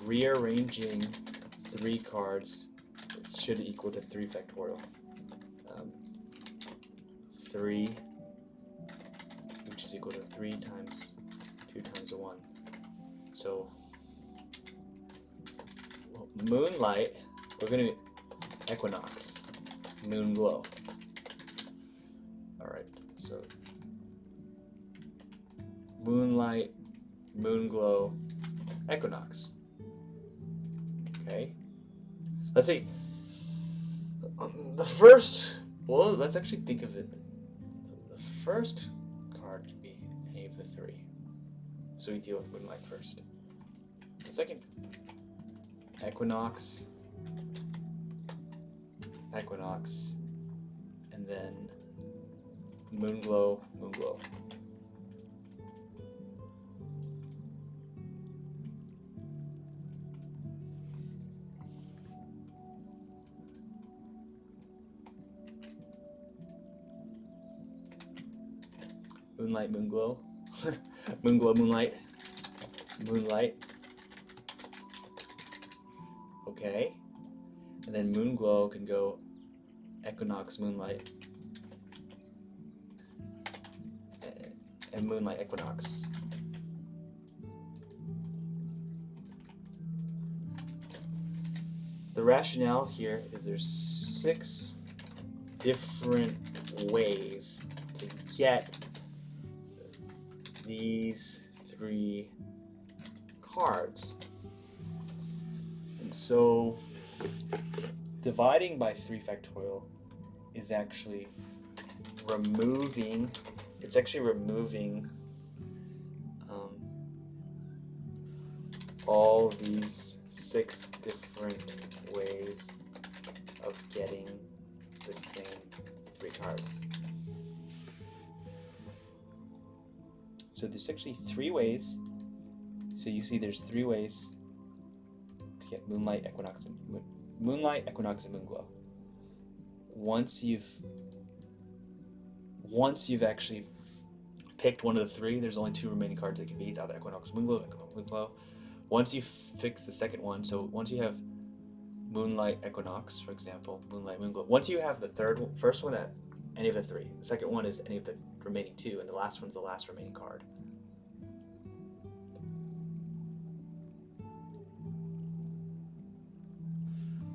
Rearranging 3 cards should equal to 3 factorial. 3, which is equal to 3 times 2 times 1. So moonlight, we're going to equinox, moon glow. Alright, so moonlight, moon glow, equinox. Okay, let's see. The first, well, let's actually think of it. The first card could be any of the 3. So we deal with moonlight first. The second, equinox, and then moon glow, moon glow. Moonlight, moon glow, moon glow, moonlight, moonlight. Okay, and then moon glow can go equinox, moonlight, and moonlight, equinox. The rationale here is there's 6 different ways to get these 3 cards. And so dividing by 3 factorial is actually removing, all these 6 different ways of getting the same 3 cards. So there's actually 3 ways. So you see there's 3 ways to get moonlight, equinox, and moon glow. Once you've actually picked one of the 3, there's only 2 remaining cards that can be either equinox, moon glow. Once you fix the second one, so once you have moonlight, equinox, for example, moonlight, moon glow. Once you have the first one at any of the 3, the second one is any of the remaining 2, and the last one's the last remaining card.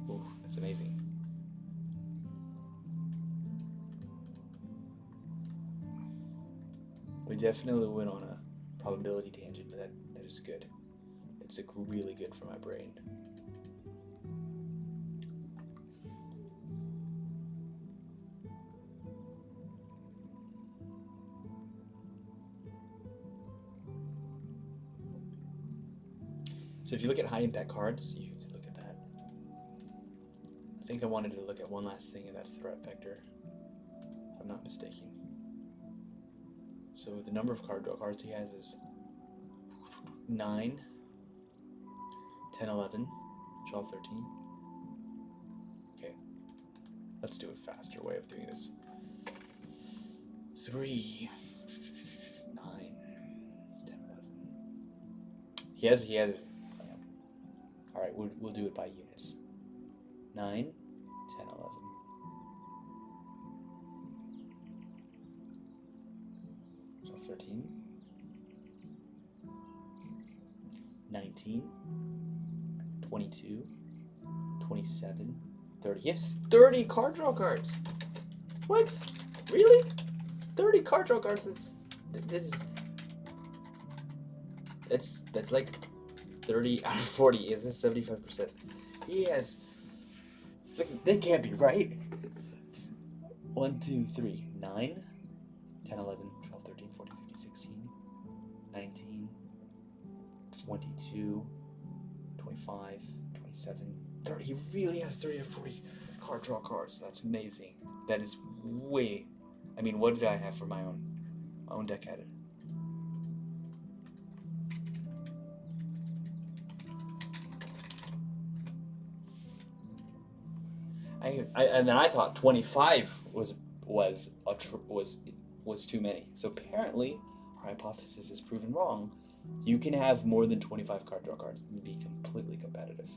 Ooh, that's amazing. We definitely went on a probability tangent, but that is good. It's like really good for my brain. So if you look at high impact cards, you look at that. I think I wanted to look at one last thing, and that's threat vector, if I'm not mistaken. So the number of card draw cards he has is 9, 10, 11, 12, 13. Okay, let's do a faster way of doing this. 3, 9, 10, 11. He has. All right, we'll do it by units. 9, 10, 11. 13, 19, 22, 27, 30. Yes, 30 card draw cards. What? Really? 30 card draw cards. That's like 30 out of 40. Is this 75%? Yes. That can't be right. 1, 2, 3, 9, 10, 11, 12, 13, 14, 15, 16, 19, 22, 25, 27, 30. He really has 30 or 40 card draw cards. That's amazing. That is way. I mean, what did I have for my own deck had it? And then I thought 25 was too many. So apparently, our hypothesis is proven wrong. You can have more than 25 card draw cards and be completely competitive.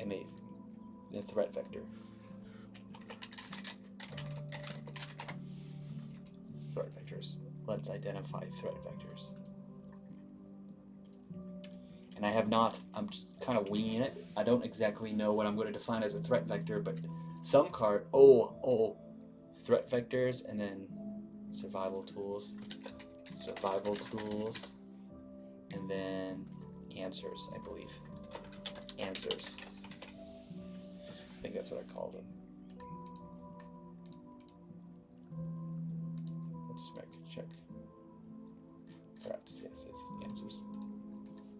Amazing. The threat vector. Threat vectors. Let's identify threat vectors. And I have not, I'm just kind of winging it. I don't exactly know what I'm going to define as a threat vector, but some card, threat vectors, and then survival tools, and then answers, I believe. Answers. I think that's what I called them. Let's check. Threats, yes, it's answers.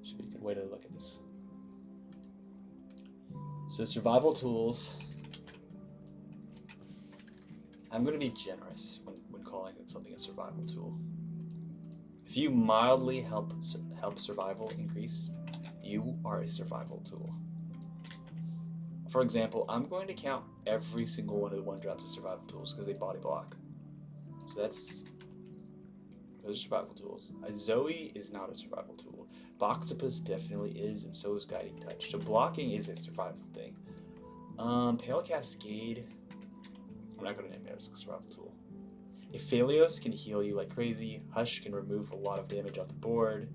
Should be a good way to look at this. So survival tools. I'm going to be generous when calling something a survival tool. If you mildly help survival increase, you are a survival tool. For example, I'm going to count every single one of the 1-drops as survival tools because they body block. So those are survival tools. A Zoe is not a survival tool. Octopus definitely is, and so is Guiding Touch. So blocking is a survival thing. Pale Cascade, I'm not going to name it as a survival tool. Aphelios can heal you like crazy. Hush can remove a lot of damage off the board.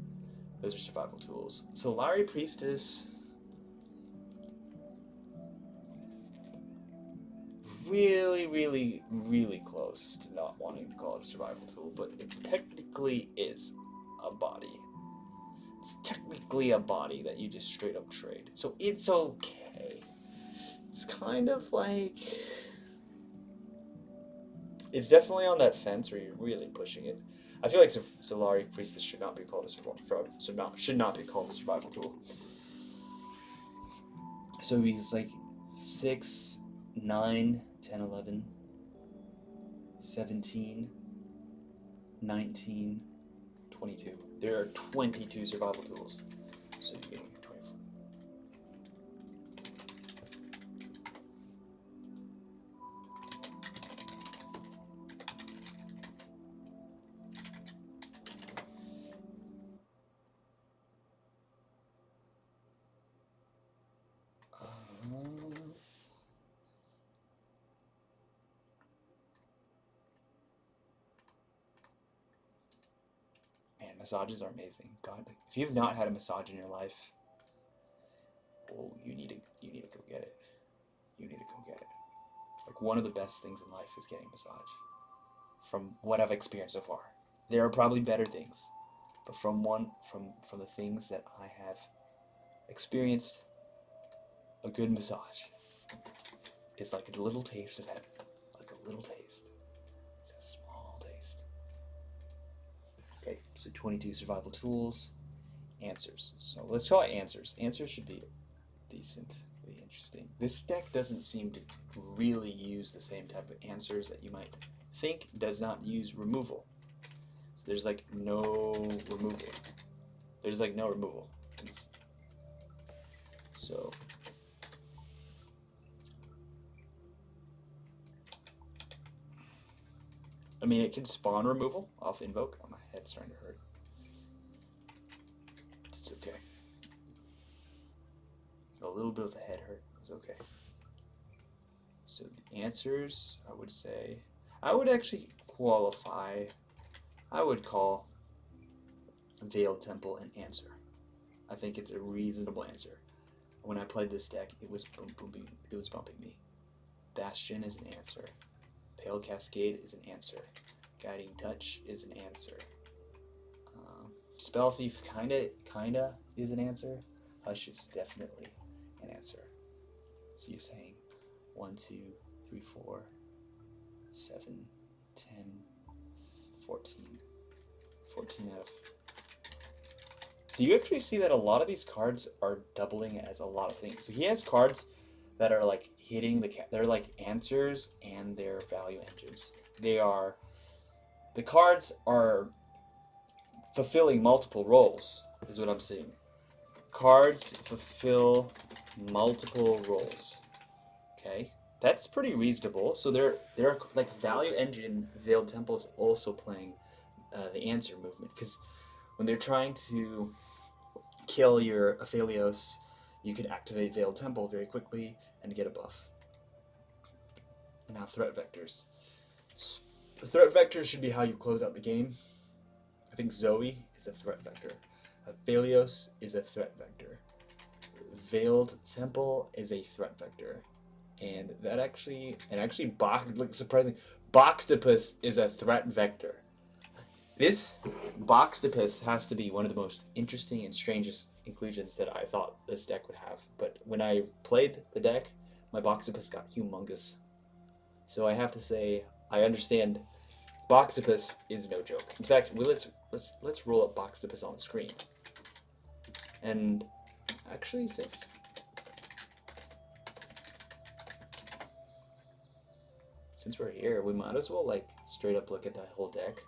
Those are survival tools. Solari Priestess, really, really, really close to not wanting to call it a survival tool, but it technically is a body. It's technically a body that you just straight up trade. So it's okay. It's kind of like, it's definitely on that fence where you're really pushing it. I feel like Solari Priestess should not be called a survival tool. So he's like 6, 9, 10, 11, 17, 19, 22. There are 22 survival tools. So you get 24. Man, massages are amazing. God, if you've not had a massage in your life, you need to go get it. You need to go get it. Like, one of the best things in life is getting a massage, from what I've experienced so far. There are probably better things, but from the things that I have experienced, a good massage is like a little taste of heaven, like a little taste. It's a small taste. Okay, so 22 survival tools, answers. So let's try answers. Answers should be decently interesting. This deck doesn't seem to really use the same type of answers that you might think. Does not use removal. So there's like no removal. There's like no removal. So I mean, it can spawn removal off invoke. Oh, my head's starting to hurt. It's okay. A little bit of a head hurt is okay. So the answers, I would say, I would actually qualify. I would call Veiled Temple an answer. I think it's a reasonable answer. When I played this deck, it was bumping me. Bastion is an answer. Pale Cascade is an answer. Guiding Touch is an answer. Spell Thief kinda is an answer. Hush is definitely an answer. So you're saying 1, 2, 3, 4, 7, 10, 14. 14 out of... So you actually see that a lot of these cards are doubling as a lot of things. So he has cards that are like hitting they're like answers and they're value engines. The cards are fulfilling multiple roles, is what I'm seeing. Cards fulfill multiple roles. Okay, that's pretty reasonable. So they're like value engine. Veiled Temple is also playing the answer movement, because when they're trying to kill your Aphelios, you can activate Veiled Temple very quickly and get a buff. And now threat vectors. Threat vectors should be how you close out the game. I think Zoe is a threat vector. Aphelios is a threat vector. Veiled Temple is a threat vector. And that actually, like surprising, Boxtopus is a threat vector. This Boxtopus has to be one of the most interesting and strangest inclusions that I thought this deck would have. But when I played the deck, my Boxtopus got humongous. So I have to say, I understand Boxtopus is no joke. In fact, let's roll up Boxtopus on the screen. And actually, since we're here, we might as well like straight up look at that whole deck,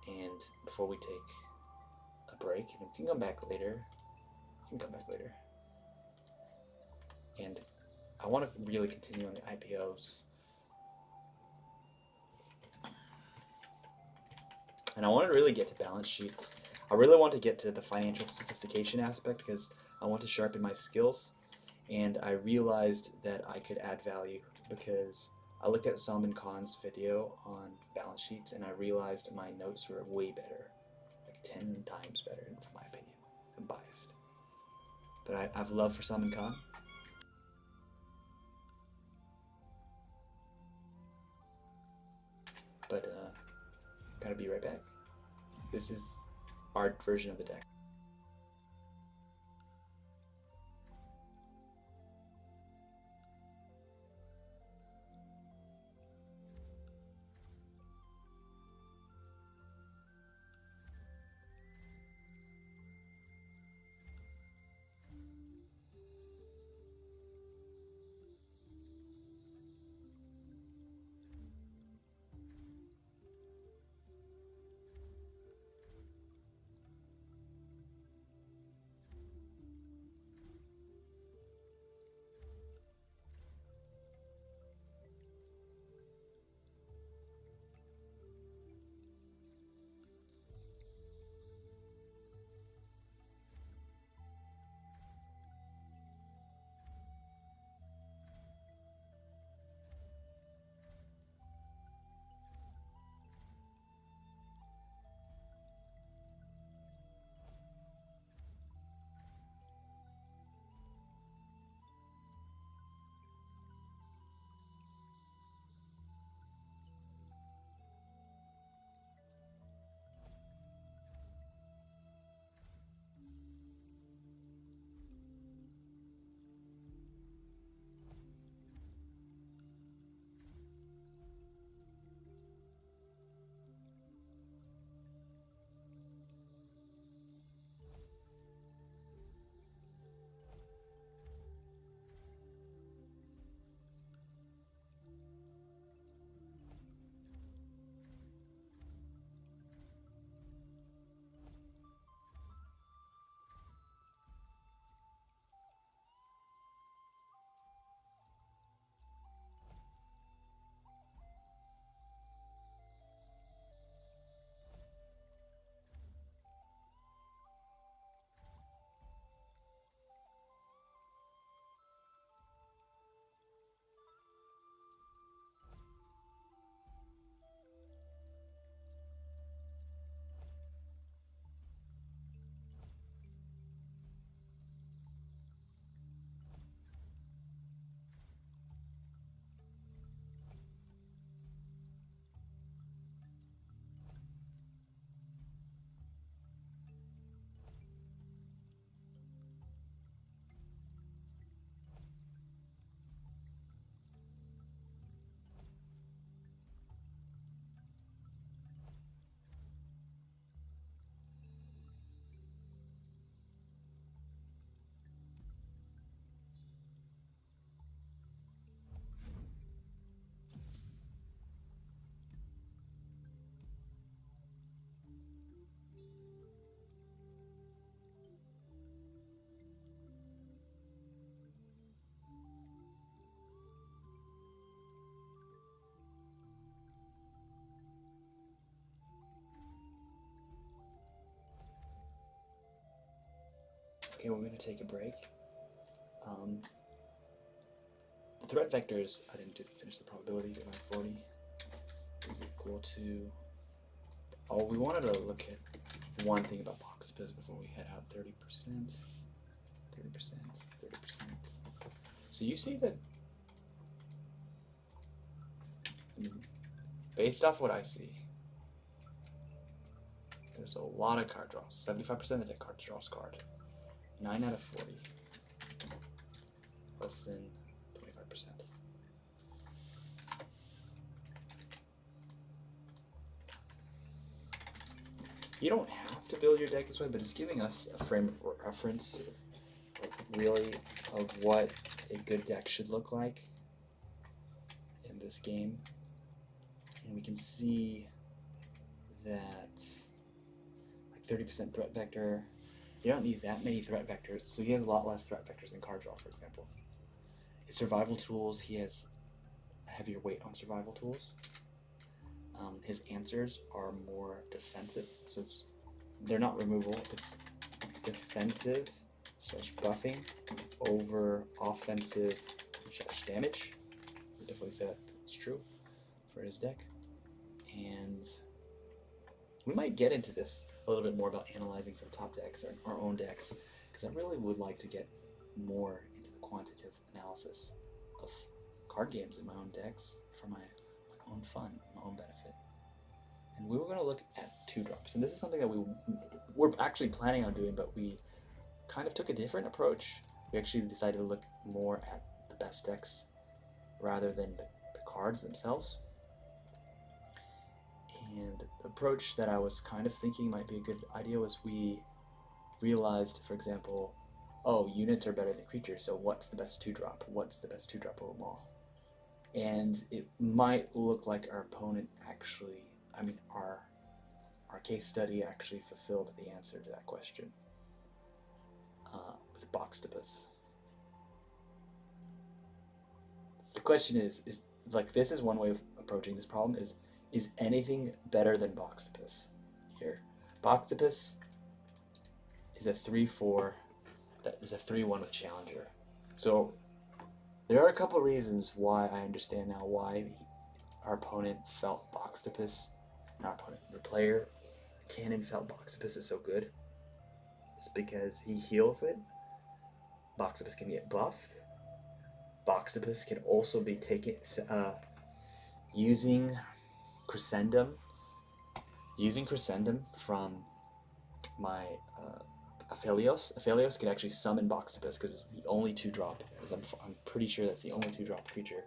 and before we take a break, and we can come back later. And I want to really continue on the IPOs. And I want to really get to balance sheets. I really want to get to the financial sophistication aspect, because I want to sharpen my skills. And I realized that I could add value, because I looked at Salman Khan's video on balance sheets, and I realized my notes were way better, like 10 times better, in my opinion. I'm biased, but I have love for Salman Khan. But gotta be right back. This is our version of the deck. Okay, we're going to take a break. The threat vectors, I didn't finish the probability, divide 40 is equal to, oh, we wanted to look at one thing about box biz before we head out. 30%, 30%, 30%. So you see that, based off what I see, there's a lot of card draws. 75% of the deck cards draws card. 9 out of 40. Less than 25%. You don't have to build your deck this way, but it's giving us a frame of reference, really, of what a good deck should look like in this game. And we can see that like 30% threat vector. You don't need that many threat vectors, so he has a lot less threat vectors than card draw, for example. His survival tools, he has a heavier weight on survival tools. His answers are more defensive, so they're not removal, it's defensive / buffing over offensive / damage. I would definitely say that's true for his deck. And we might get into this a little bit more about analyzing some top decks or our own decks, because I really would like to get more into the quantitative analysis of card games in my own decks for my own fun, my own benefit. And we were going to look at 2-drops, and this is something that we're actually planning on doing, but we kind of took a different approach. We actually decided to look more at the best decks rather than the cards themselves. And the approach that I was kind of thinking might be a good idea was we realized, for example, oh, units are better than creatures, so what's the best 2-drop? What's the best 2-drop of them all? And it might look like our opponent actually, our case study actually fulfilled the answer to that question with Boxtopus. The question is like, this is one way of approaching this problem, is anything better than Boxtopus here? Boxtopus is a 3/4 that is a 3/1 with Challenger. So there are a couple reasons why I understand now why our opponent felt Boxtopus, not our opponent, the player, Cannon felt Boxtopus is so good. It's because he heals it. Boxtopus can get buffed. Boxtopus can also be taken using Crescendum from my Aphelios. Aphelios can actually summon Boxtopus because it's the only 2-drop. I'm pretty sure that's the only 2-drop creature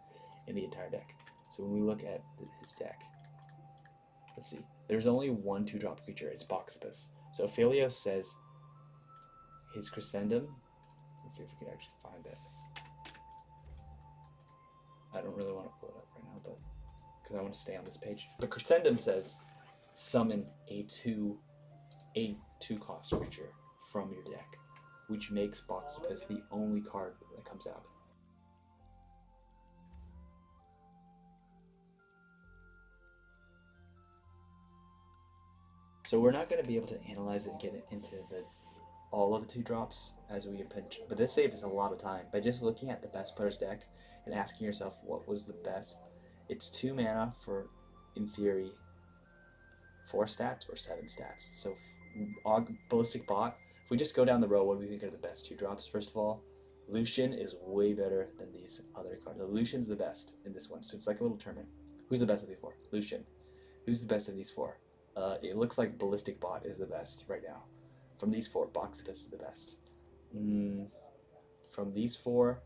in the entire deck. So when we look at his deck, let's see. There's only one 2-drop creature. It's Boxtopus. So Aphelios says his Crescendum. Let's see if we can actually find it. I don't really want to pull it up right now, but because I want to stay on this page. But Crescendum says summon a 2 cost creature from your deck, which makes Boxtopus the only card that comes out. So we're not going to be able to analyze it and get into all of the 2-drops as we pinch, but this saves us a lot of time by just looking at the best player's deck and asking yourself what was the best. It's 2 mana for, in theory, 4 stats or 7 stats. So Ballistic Bot, if we just go down the row, what do we think are the best 2-drops? First of all, Lucian is way better than these other cards. The Lucian's the best in this one, so it's like a little tournament. Who's the best of these 4? Lucian. Who's the best of these 4? It looks like Ballistic Bot is the best right now. From these 4, Boxtopus is the best. From these 4,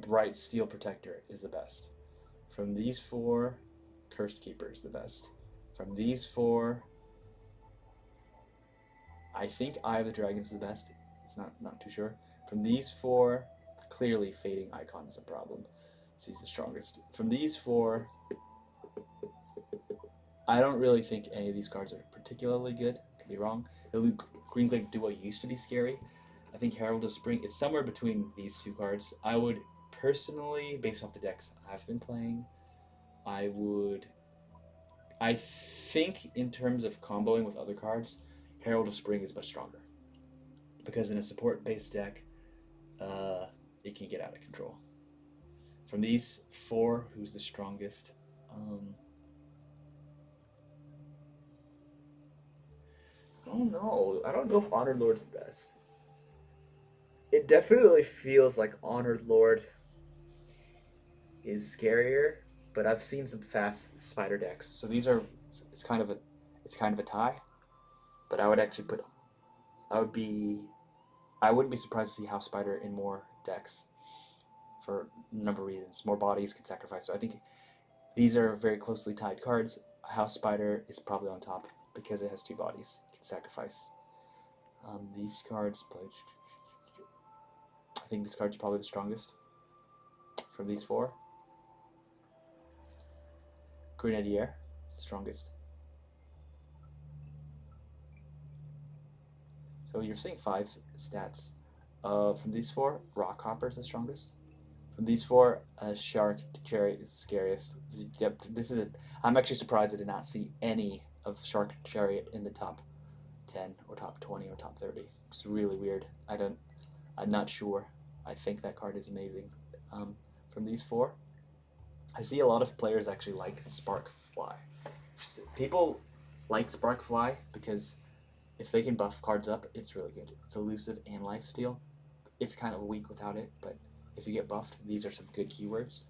Bright Steel Protector is the best. From these 4, Cursed Keeper is the best. From these 4, I think Eye of the Dragon is the best. It's not too sure. From these 4, clearly Fading Icon is a problem, so he's the strongest. From these 4, I don't really think any of these cards are particularly good. Could be wrong. The Green Glade Duo used to be scary. I think Herald of Spring is somewhere between these 2 cards. I would personally, based off the decks I've been playing, I think in terms of comboing with other cards, Herald of Spring is much stronger. because in a support-based deck, it can get out of control. From these 4, who's the strongest? I don't know. I don't know if Honored Lord's the best. It definitely feels like Honored Lord is scarier, but I've seen some fast spider decks. So these are it's kind of a tie, but I would actually put I wouldn't be surprised to see House Spider in more decks for a number of reasons. More bodies can sacrifice. So I think these are very closely tied cards. House Spider is probably on top because it has 2 bodies, can sacrifice. These cards play. I think this card's probably the strongest from these 4. Grenadier is the strongest. So you're seeing 5 stats. From these 4, Rockhopper is the strongest. From these 4, Shark Chariot is the scariest. Yep, I'm actually surprised I did not see any of Shark Chariot in the top 10 or top 20 or top 30. It's really weird. I'm not sure. I think that card is amazing. From these 4, I see a lot of players actually like Sparkfly. People like Sparkfly because if they can buff cards up, it's really good. It's elusive and lifesteal. It's kind of weak without it, but if you get buffed, these are some good keywords.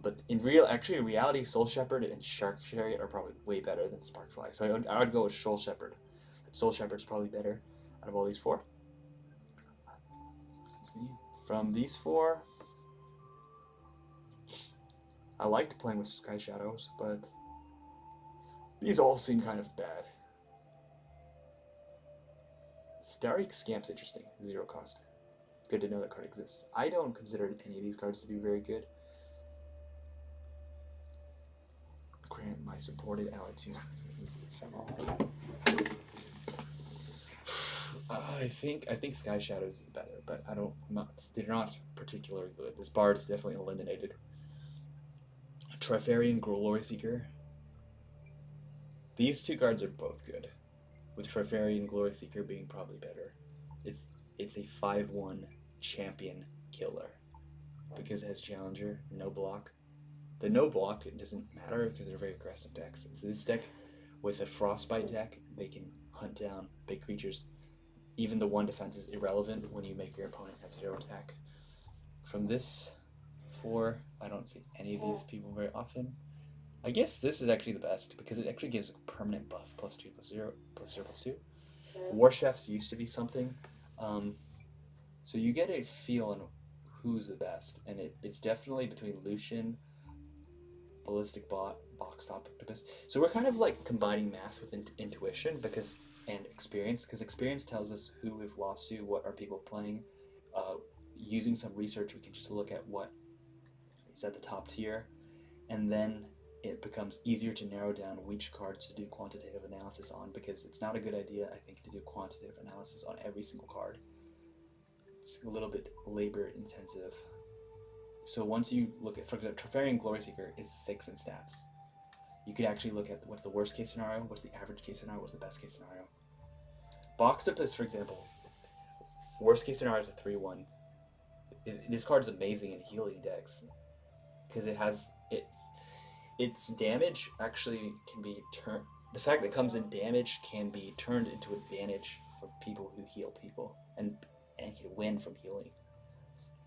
But in reality, Soul Shepherd and Shark Chariot are probably way better than Sparkfly. So I would go with Soul Shepherd. Soul Shepherd's probably better out of all these 4. From these 4, I liked playing with Sky Shadows, but these all seem kind of bad. Starry Scamp's interesting. 0 cost. Good to know that card exists. I don't consider any of these cards to be very good. Grant my supported ally to ephemeral. I think Sky Shadows is better, but they're not particularly good. This Bard's definitely eliminated. Trifarian Glory Seeker. These 2 cards are both good, with Trifarian Glory Seeker being probably better. It's a 5/1 champion killer because it has Challenger, no block. The no block, it doesn't matter because they're very aggressive decks. So this deck with a Frostbite deck, they can hunt down big creatures. Even the 1 defense is irrelevant when you make your opponent have 0 attack. From this 4, I don't see any of these people very often. I guess this is actually the best because it actually gives a permanent buff, +2, +0, +0, +2. War Chefs used to be something. So you get a feel on who's the best, and it's definitely between Lucian, Ballistic Bot, Box Top Octopus. So we're kind of like combining math with intuition and experience, because experience tells us who we've lost to, what are people playing. Using some research, we can just look at what is at the top tier, and then it becomes easier to narrow down which cards to do quantitative analysis on, because it's not a good idea, I think, to do quantitative analysis on every single card. It's a little bit labor intensive. So once you look at, for example, Trifarian Glory Seeker is 6 in stats. You could actually look at what's the worst case scenario, what's the average case scenario, what's the best case scenario. Boxtopus, for example, worst case scenario is a 3/1. This card is amazing in healing decks because it has its damage actually can be turned. The fact that it comes in damage can be turned into advantage for people who heal people and can win from healing.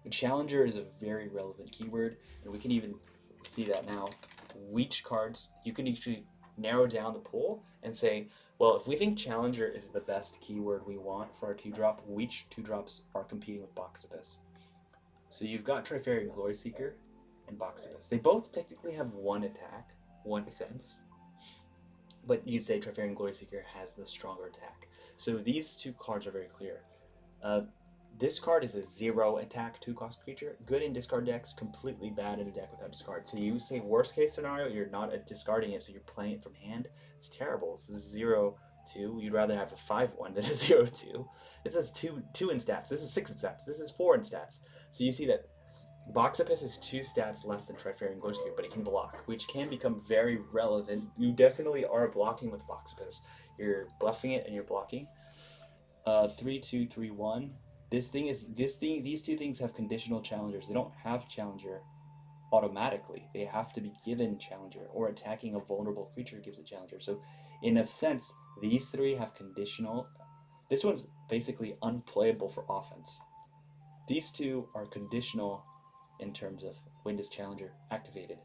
The Challenger is a very relevant keyword, and we can even see that now. Which cards, you can actually narrow down the pool and say, well, if we think Challenger is the best keyword we want for our 2-drop, which 2-drops are competing with Boxtopus? So you've got Trifarian Glory Seeker and Boxtopus. They both technically have 1 attack, 1 defense, but you'd say Trifarian Glory Seeker has the stronger attack. So these 2 cards are very clear. This card is a 0 attack 2-cost creature. Good in discard decks, completely bad in a deck without discard. So you say worst case scenario, you're not discarding it, so you're playing it from hand. It's terrible. So this is 0/2. You'd rather have a 5/1 than a 0/2. It says 2 in stats. This is 6 in stats. This is 4 in stats. So you see that Boxtopus is 2 stats less than Trifarian Glory Seeker, but it can block, which can become very relevant. You definitely are blocking with Boxtopus. You're buffing it and you're blocking. 3, 2, 3, 1. These two things have conditional challengers. They don't have challenger automatically. They have to be given challenger, or attacking a vulnerable creature gives a challenger. So, in a sense, these three have conditional. This one's basically unplayable for offense. These two are conditional in terms of when does challenger activated.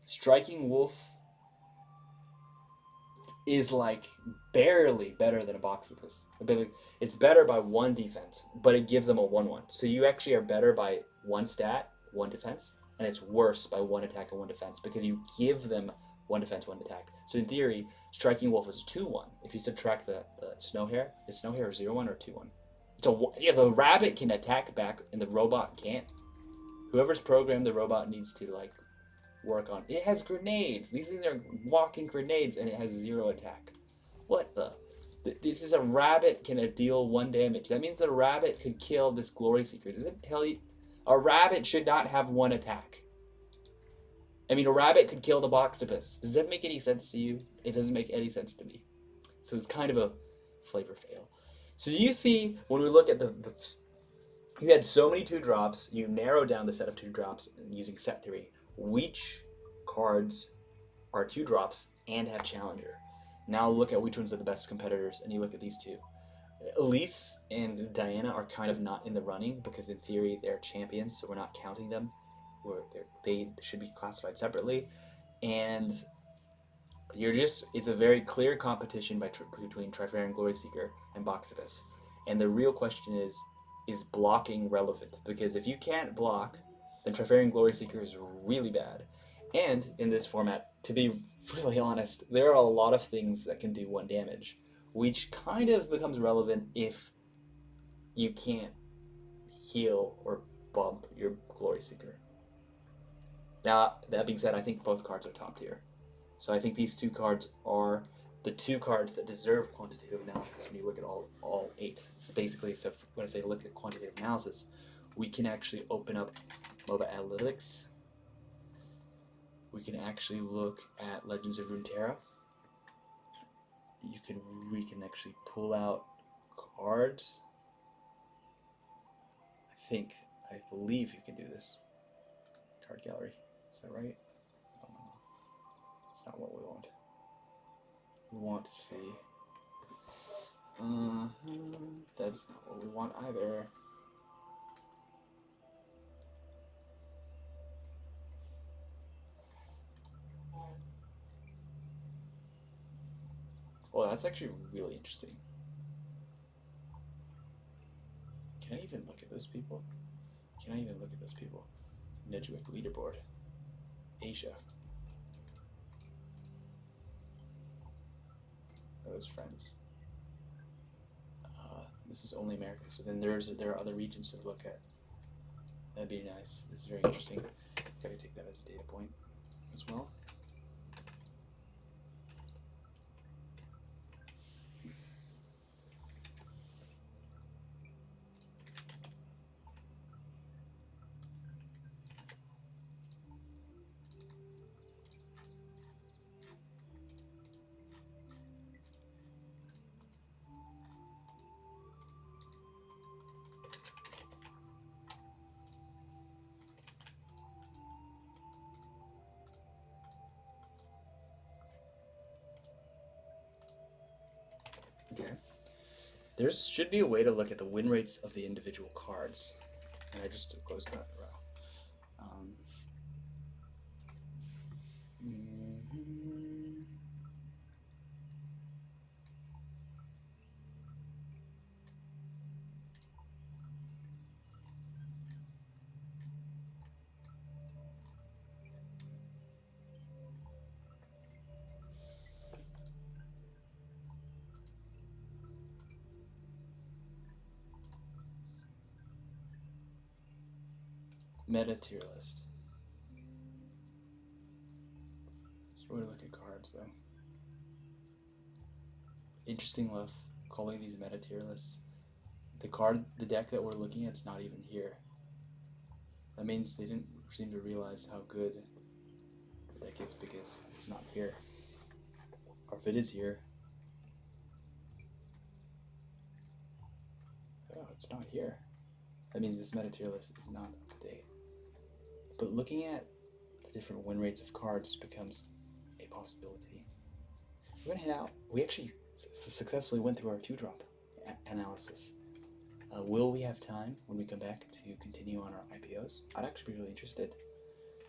Striking Wolf is like barely better than a Boxipus. It's better by 1 defense, but it gives them a 1/1. So you actually are better by 1 stat, 1 defense, and it's worse by 1 attack and 1 defense because you give them 1 defense, 1 attack. So in theory, Striking Wolf is 2/1. If you subtract the Snow Hare, is Snow Hare 0/1 or 2/1? So yeah, the rabbit can attack back and the robot can't. Whoever's programmed the robot needs to like work on. It has grenades. These things are walking grenades, and it has 0 attack. What the? This is a rabbit can deal 1 damage. That means the rabbit could kill this Glory Seeker. Does it tell you? A rabbit should not have 1 attack. I mean, a rabbit could kill the Boxipus. Does that make any sense to you? It doesn't make any sense to me. So it's kind of a flavor fail. So you see, when we look at you had so many 2-drops, you narrowed down the set of 2-drops using set theory. Which cards are 2-drops and have challenger? Now look at which ones are the best competitors, and you look at these two. Elise and Diana are kind of not in the running because in theory they're champions, so we're not counting them. They should be classified separately, and it's a very clear competition between Trifarian Glory Seeker and Boxipus. And the real question is blocking relevant? Because if you can't block, then Trifarian Glory Seeker is really bad. And in this format, to be really honest, there are a lot of things that can do 1 damage, which kind of becomes relevant if you can't heal or bump your Glory Seeker. Now, that being said, I think both cards are top tier. So I think these 2 cards are the 2 cards that deserve quantitative analysis when you look at all 8. It's basically, so when I say look at quantitative analysis, we can actually open up MOBA Analytics. We can actually look at Legends of Runeterra. We can actually pull out cards. I believe you can do this. Card gallery. Is that right? No. That's not what we want. We want to see. That's not what we want either. Well, that's actually really interesting. Can I even look at those people? Nedgewick leaderboard. Asia. Those friends. This is only America, so then there are other regions to look at. That'd be nice. This is very interesting. Gotta take that as a data point as well. Okay. There should be a way to look at the win rates of the individual cards. And I just closed that row. Meta tier list. So we're gonna look at cards though. Interesting enough, calling these meta tier lists. The deck that we're looking at is not even here. That means they didn't seem to realize how good the deck is because it's not here. Or if it is here, it's not here. That means this meta tier list is not up to date. But looking at the different win rates of cards becomes a possibility. We're gonna head out. We actually successfully went through our 2-drop analysis. Will we have time when we come back to continue on our IPOs? I'd actually be really interested,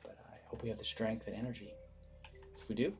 but I hope we have the strength and energy. So if we do,